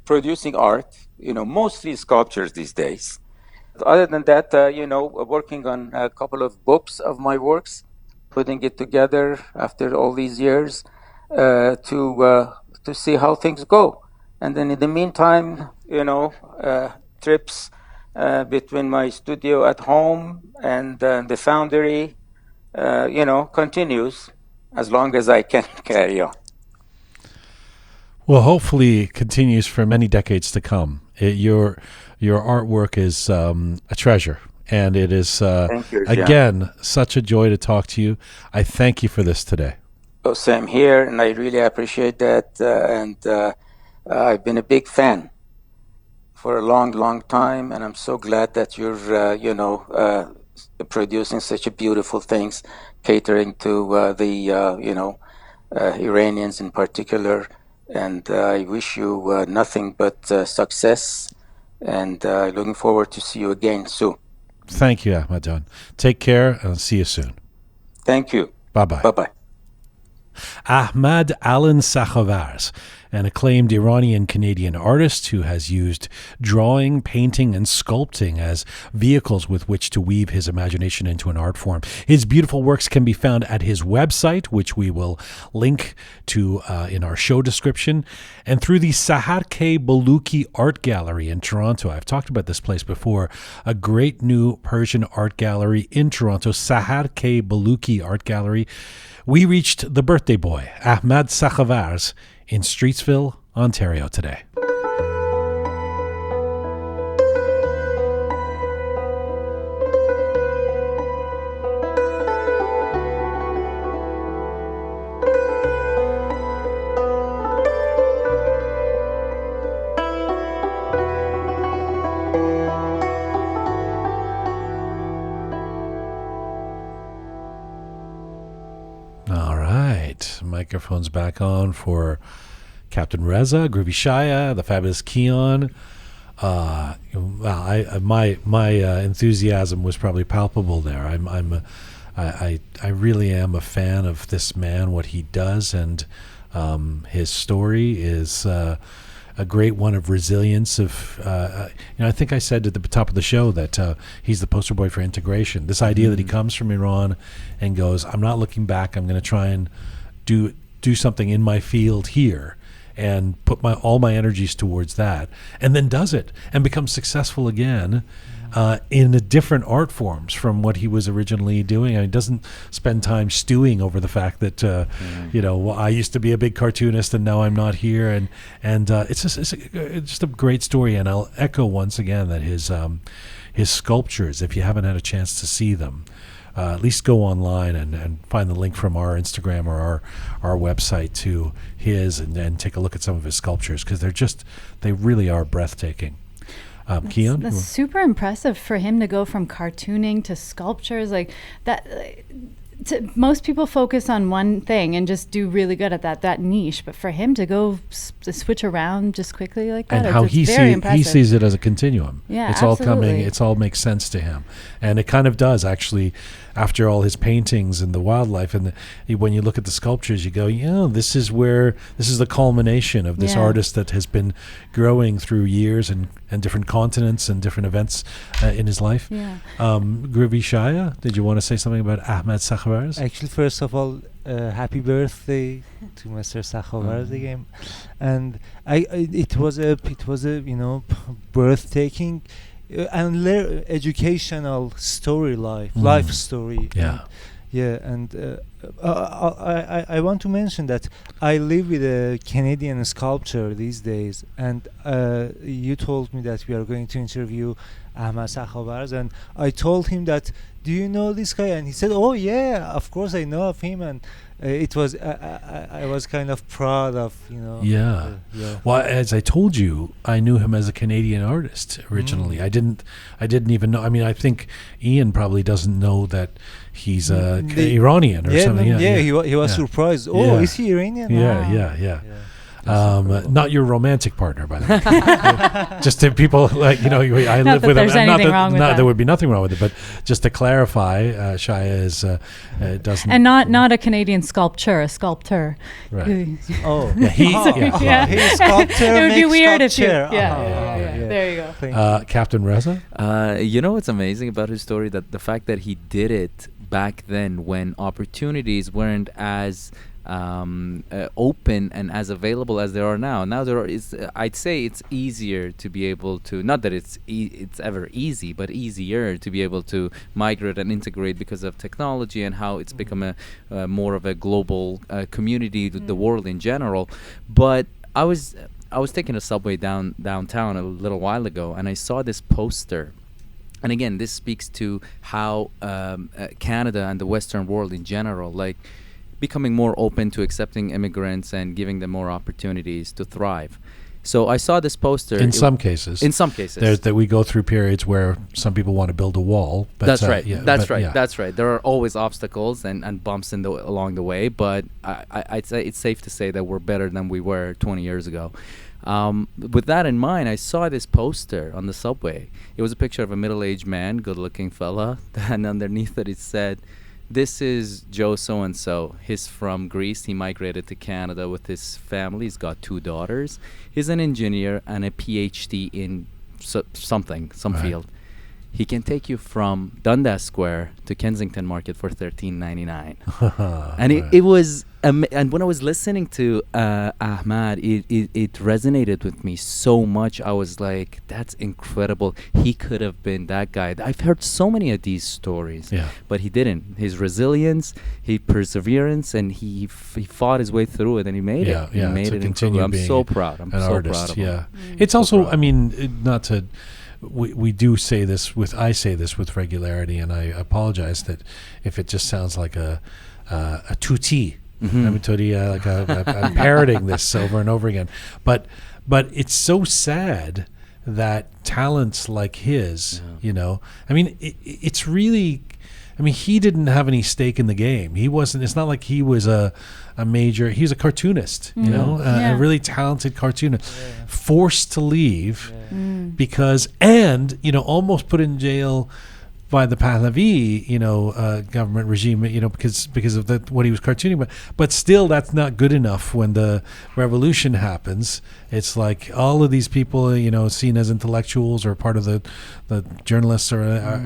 producing art, mostly sculptures these days. Other than that, working on a couple of books of my works, putting it together after all these years to see how things go. And then in the meantime, trips between my studio at home and the foundry, continues as long as I can carry on. Well, hopefully it continues for many decades to come. Your artwork is a treasure, and it is, Thank you, Jian. again, such a joy to talk to you. I thank you for this today. Oh, same here, and I really appreciate that. And I've been a big fan for a long, long time, and I'm so glad that you're, producing such a beautiful things, catering to the, Iranians in particular. And I wish you nothing but success, and looking forward to see you again soon. Thank you, Ahmad Alan. Take care, and I'll see you soon. Thank you. Bye-bye. Bye-bye. Ahmad Alan Sakhavarz, an acclaimed Iranian-Canadian artist who has used drawing, painting, and sculpting as vehicles with which to weave his imagination into an art form. His beautiful works can be found at his website, which we will link to in our show description, and through the Saharke Baluchi Art Gallery in Toronto. I've talked about this place before, a great new Persian art gallery in Toronto, Saharke Baluchi Art Gallery. We reached the birthday boy, Ahmad Sakhavarz, in Streetsville, Ontario today. Microphones back on for Captain Reza, Groovy Shaya, the fabulous Keon. My enthusiasm was probably palpable there. I really am a fan of this man, what he does, and his story is a great one of resilience. I think I said at the top of the show that he's the poster boy for integration. This idea that he comes from Iran and goes, I'm not looking back. I'm going to try and do something in my field here and put all my energies towards that, and then does it and becomes successful again in different art forms from what he was originally doing. He doesn't spend time stewing over the fact that I used to be a big cartoonist and now I'm not here, and it's just a great story. And I'll echo once again that his sculptures, if you haven't had a chance to see them, at least go online and find the link from our Instagram or our website to his, and take a look at some of his sculptures, because they really are breathtaking. Keon? That's super impressive for him to go from cartooning to sculptures like that. Most people focus on one thing and just do really good at that niche, but for him to go switch around just quickly like that, and how he sees it as a continuum. Yeah, it's absolutely. all coming. It's all makes sense to him, and it kind of does actually. After all his paintings and the wildlife, and when you look at the sculptures, you go, this is the culmination of this artist that has been growing through years and different continents and different events in his life. Yeah. Groovy Shaya, did you want to say something about Ahmad Sakhavarz? Actually, first of all, happy birthday to Mr. Sakhavarz again, and it was a breathtaking and educational story, life story. Yeah. And I want to mention that I live with a Canadian sculptor these days, and you told me that we are going to interview Ahmad Sakhavarz, and I told him that, do you know this guy? And he said, oh yeah, of course I know of him. And it was I was kind of proud of, Yeah. Well, as I told you, I knew him as a Canadian artist originally. I didn't even know. I mean, I think Ian probably doesn't know that he's Iranian or something. He was surprised. Oh, is he Iranian? Yeah. Not your romantic partner, by the way. Just to people I live with him. There would be nothing wrong with it, but just to clarify, Shaya is doesn't. And not a Canadian sculptor, a sculptor. Right. He's It sculptor. would be weird if you. Yeah. There you go. Captain Reza. You know what's amazing about his story? That the fact that he did it back then when opportunities weren't as open and as available as there are now. Now I'd say it's easier to be able to, not that it's ever easy, but easier to be able to migrate and integrate because of technology and how it's become a more of a global community, the world in general. But I was taking a subway downtown a little while ago, and I saw this poster. And again, this speaks to how Canada and the Western world in general, like, becoming more open to accepting immigrants and giving them more opportunities to thrive. So I saw this poster. In some cases. There's that we go through periods where some people want to build a wall. But That's right. That's right. There are always obstacles and bumps along the way, but I'd say it's safe to say that we're better than we were 20 years ago. With that in mind, I saw this poster on the subway. It was a picture of a middle-aged man, good-looking fella, and underneath it said, "This is Joe so-and-so. He's from Greece. He migrated to Canada with his family. He's got 2 daughters. He's an engineer and a PhD in some field. He can take you from Dundas Square to Kensington Market for $13.99. And it was, and when I was listening to Ahmad, it resonated with me so much. I was like, that's incredible. He could have been that guy. I've heard so many of these stories, but he didn't. His resilience, his perseverance, and he fought his way through it, and he made it. He made it incredible. I'm so proud. I'm so proud of him. It's also, I mean, not to... We do say this I say this with regularity, and I apologize that if it just sounds like a tutti, I'm parroting this over and over again. But it's so sad that talents like his, I mean, it's really, I mean, he didn't have any stake in the game. He wasn't. It's not like he was a major. He was a cartoonist, a really talented cartoonist, forced to leave because, and almost put in jail by the Pahlavi, government regime, because of what he was cartooning. But still, that's not good enough. When the revolution happens, it's like all of these people, seen as intellectuals or part of the journalists are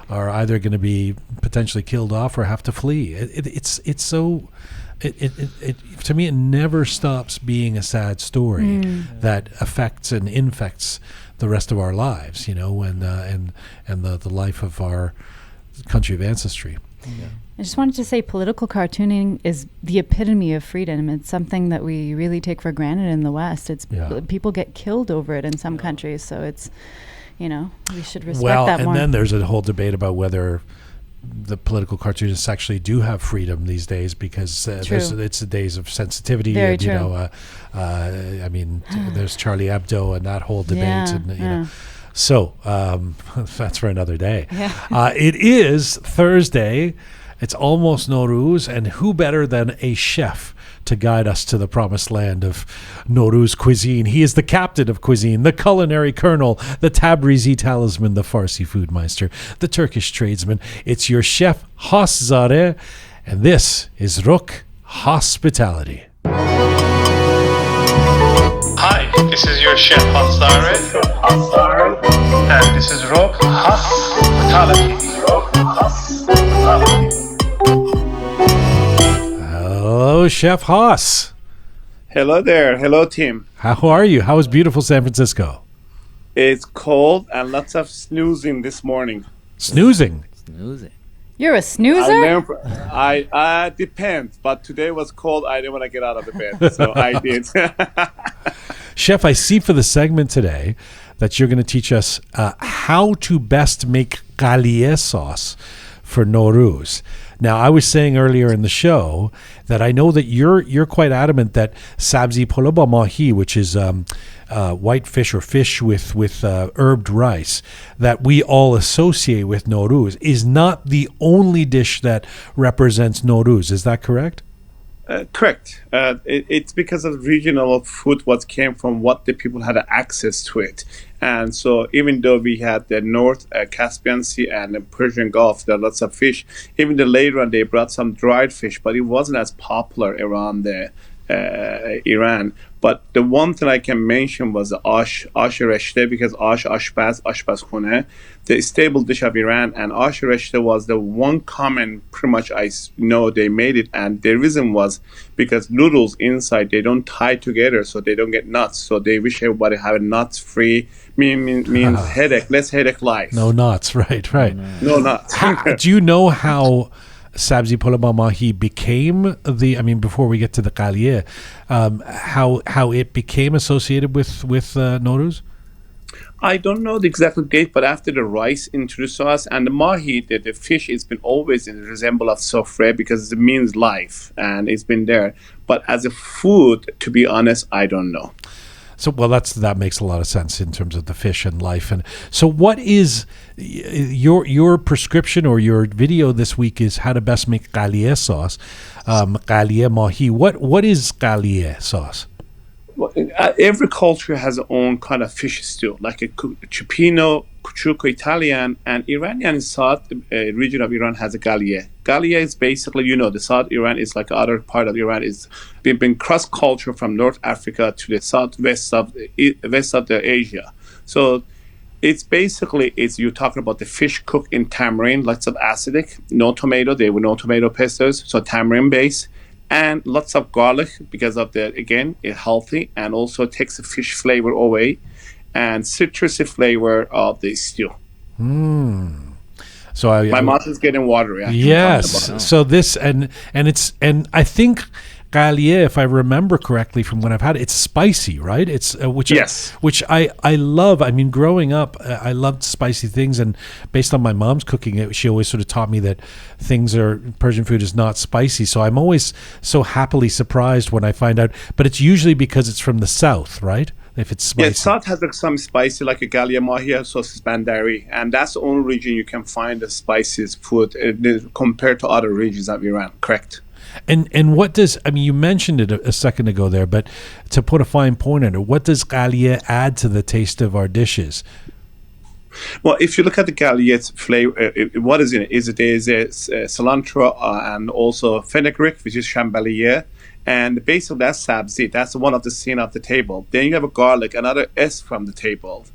either going to be potentially killed off or have to flee. It's so. It to me, it never stops being a sad story that affects and infects the rest of our lives, and the life of our country of ancestry. I just wanted to say political cartooning is the epitome of freedom. It's something that we really take for granted in the West. People get killed over it in some countries, so it's, we should respect that more. And then there's a whole debate about whether the political cartoonists actually do have freedom these days, because it's the days of sensitivity. Very and true. I mean, there's Charlie Hebdo and that whole debate. So that's for another day. It is Thursday. It's almost Nowruz, and who better than a chef to guide us to the promised land of Nowruz cuisine? He is the captain of cuisine, the culinary colonel, the Tabrizi talisman, the Farsi food meister, the Turkish tradesman. It's your chef, Hoss-pitality, and this is Roqe Hoss-pitality. Hi, this is your chef, Hoss-pitality, and this is Roqe Hoss-pitality. Hello, Chef Hoss. Hello there. Hello, team. How are you? How is beautiful San Francisco? It's cold and lots of snoozing this morning. Snoozing. You're a snoozer? I depends, but today was cold. I didn't want to get out of the bed, so I did. Chef, I see for the segment today that you're going to teach us how to best make Galea sauce for Nowruz. Now, I was saying earlier in the show that I know that you're quite adamant that sabzi polaba mahi, which is white fish or fish with herbed rice, that we all associate with Nowruz, is not the only dish that represents Nowruz. Is that correct? Correct. It's because of regional food, what came from what the people had access to it. And so even though we had the North Caspian Sea and the Persian Gulf, there are lots of fish. Even the later on, they brought some dried fish, but it wasn't as popular around the Iran. But the one thing I can mention was the ash reshte, because ashbaz khune, the staple dish of Iran, and ash reshte was the one common, pretty much I know they made it, and the reason was because noodles inside, they don't tie together, so they don't get nuts. So they wish everybody have a nuts free, means headache, less headache life. No nuts, right. No nuts. Do you know how sabzi polaba mahi became before we get to the Galea, how it became associated with Nowruz? I don't know the exact date, but after the rice introduced to us, and the mahi, the fish, has been always in the resemble of sofre because it means life, and it's been there. But as a food, to be honest, I don't know. So, well, that makes a lot of sense in terms of the fish and life. And so, what is your prescription or your video this week is how to best make Galea sauce, Galea mahi. What is Galea sauce? Well, every culture has its own kind of fish stew, like a cioppino, cuciuco Italian, and Iranian south region of Iran has a Galea. Galea is basically, the South Iran is like other part of Iran is been cross culture from North Africa to the southwest of the Asia. So it's basically you're talking about the fish cooked in tamarind, lots of acidic, no tomato. There were no tomato pestos, so tamarind base. And lots of garlic because of it's healthy and also takes the fish flavor away and citrusy flavor of the stew. So my mouth is getting watery. Yes. So this and I think Galea, if I remember correctly from when I've had it, it's spicy, right? It's which I love. I mean, growing up, I loved spicy things, and based on my mom's cooking, she always sort of taught me that Persian food is not spicy. So I'm always so happily surprised when I find out. But it's usually because it's from the south, right? If it's spicy. Yeah, South has some spicy, like a Galea mahi sauce is bandari, and that's the only region you can find the spiciest food compared to other regions of Iran. Correct. And what does, you mentioned it a second ago there, but to put a fine point on it, what does Galea add to the taste of our dishes? Well, if you look at the Galea's flavor, what is in it? There's cilantro and also fenugreek, which is shambalier, and basically that's sabzi. That's one of the scene of the table. Then you have a garlic, another S from the table.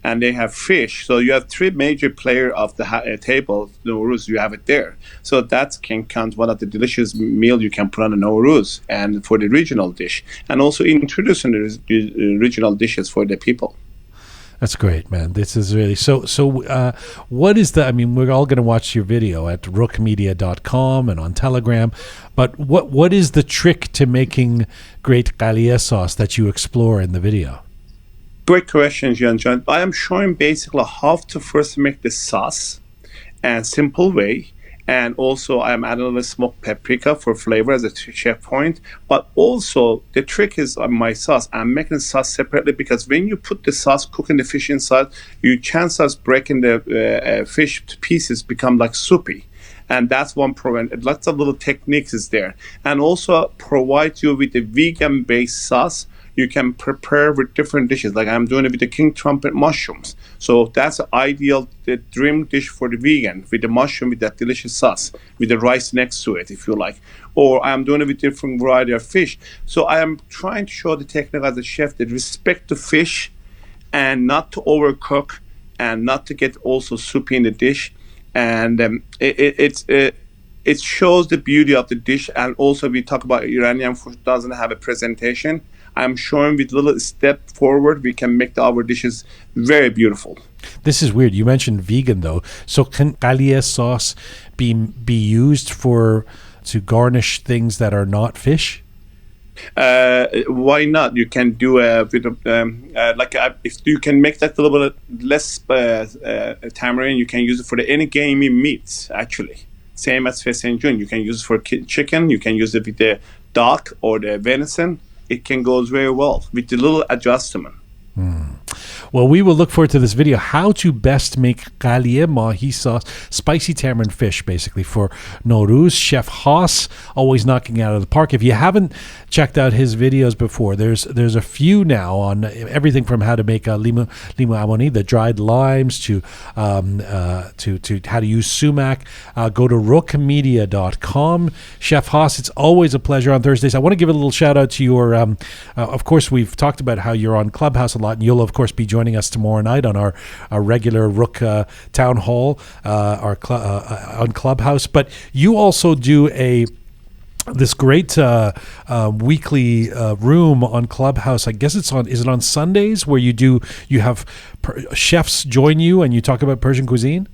And they have fish. So you have three major players of the table, Nowruz, you have it there. So that can count one of the delicious meal you can put on a Nowruz and for the regional dish. And also introducing the regional dishes for the people. That's great, man. This is really so what is we're all going to watch your video at roqemedia.com and on Telegram, but what is the trick to making great Galea sauce that you explore in the video? Great question, Jian. I am showing basically how to first make the sauce and simple way. And also I am adding a little smoked paprika for flavor as a chef point. But also the trick is on my sauce. I'm making the sauce separately because when you put the sauce, cooking the fish inside, your chances breaking the fish to pieces become like soupy. And that's one problem. Lots of little techniques is there. And also provide you with a vegan-based sauce you can prepare with different dishes. Like I'm doing it with the king trumpet mushrooms. So that's the dream dish for the vegan, with the mushroom, with that delicious sauce, with the rice next to it, if you like. Or I'm doing it with different variety of fish. So I am trying to show the technique as a chef that respect the fish and not to overcook and not to get also soupy in the dish. And it shows the beauty of the dish. And also we talk about Iranian food doesn't have a presentation. I'm showing with little step forward, we can make our dishes very beautiful. This is weird. You mentioned vegan though. So can Galea sauce be used to garnish things that are not fish? Why not? You can do a bit of if you can make that a little bit less tamarind, you can use it for any gamey meats. Actually, same as fesenjun. You can use it for chicken. You can use it with the duck or the venison. It can go very well with a little adjustment. Well, we will look forward to this video. How to best make Galea mahi sauce, spicy tamarind fish, basically, for Nowruz. Chef Hoss, always knocking out of the park. If you haven't checked out his videos before, there's a few now on everything from how to make limu amoni, the dried limes, to how to use sumac. Go to roqemedia.com. Chef Hoss, it's always a pleasure on Thursdays. I want to give a little shout out to your, of course, we've talked about how you're on Clubhouse a lot, and you'll, of course, be joining us tomorrow night on our regular Roqe town hall on Clubhouse. But you also do this great weekly room on Clubhouse. I guess is it on Sundays where you have chefs join you and you talk about Persian cuisine?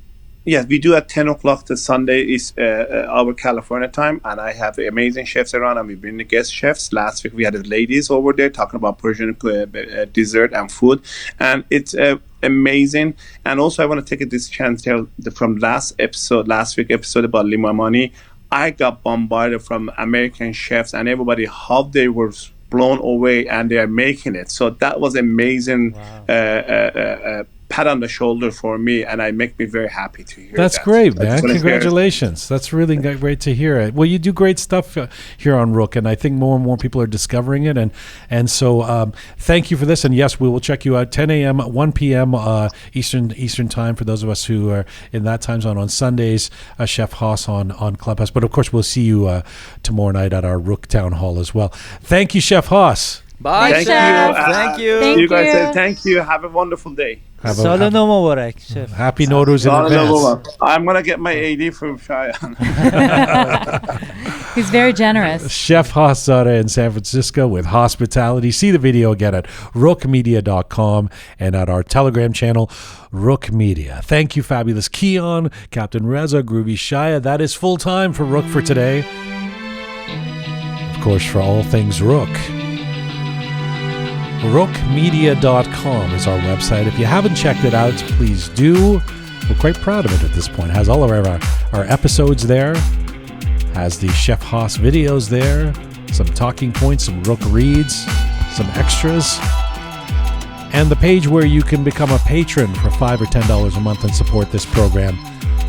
Yes, we do at 10 o'clock. The Sunday is our California time, and I have amazing chefs around, and we bring the guest chefs. Last week we had the ladies over there talking about Persian dessert and food, and it's amazing. And also I want to take this chance to tell from last week episode about limamani. I got bombarded from American chefs and everybody how they were blown away and they are making it. So that was amazing. Wow. Pat on the shoulder for me, and it make me very happy to hear That's that. great, man. Congratulations. That's really great to hear. Well, you do great stuff here on Roqe, and I think more and more people are discovering it. And so thank you for this. And yes, we will check you out 10 a.m., 1 p.m. Eastern time for those of us who are in that time zone on Sundays. Chef Hoss on Clubhouse. But of course, we'll see you tomorrow night at our Roqe Town Hall as well. Thank you, Chef Hoss. Bye, Thank Chef. you. Thank you. Thank You guys you. say thank you. Have a wonderful day. Sal no mubarak, chef. Happy Nowruz in advance. I'm going to get my AD from Shayan. He's very generous. Chef Hoss-Zadeh in San Francisco with Hoss-pitality. See the video again at roqemedia.com and at our Telegram channel, Roqe Media. Thank you, Fabulous Keon, Captain Reza, Groovy Shaya. That is full time for Roqe for today. Of course, for all things Roqe. roqemedia.com is our website. If you haven't checked it out, please do. We're quite proud of it at this point. It has all of our episodes there. Has the Chef Hoss videos there. Some talking points, some Roqe reads, some extras. And the page where you can become a patron for $5 or $10 a month and support this program.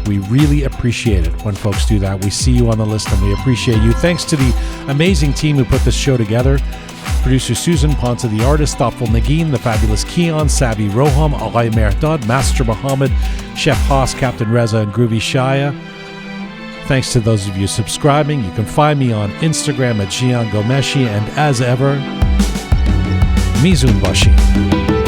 We really appreciate it when folks do that. We see you on the list and we appreciate you. Thanks to the amazing team who put this show together. Producer Susan, Ponce the artist, Thoughtful Nagin, the fabulous Keon, Sabi Roham, Aghay Merdad, Master Muhammad, Chef Hoss, Captain Reza, and Groovy Shaya. Thanks to those of you subscribing. You can find me on Instagram at Jian Ghomeshi, and as ever, Mizun Bashir.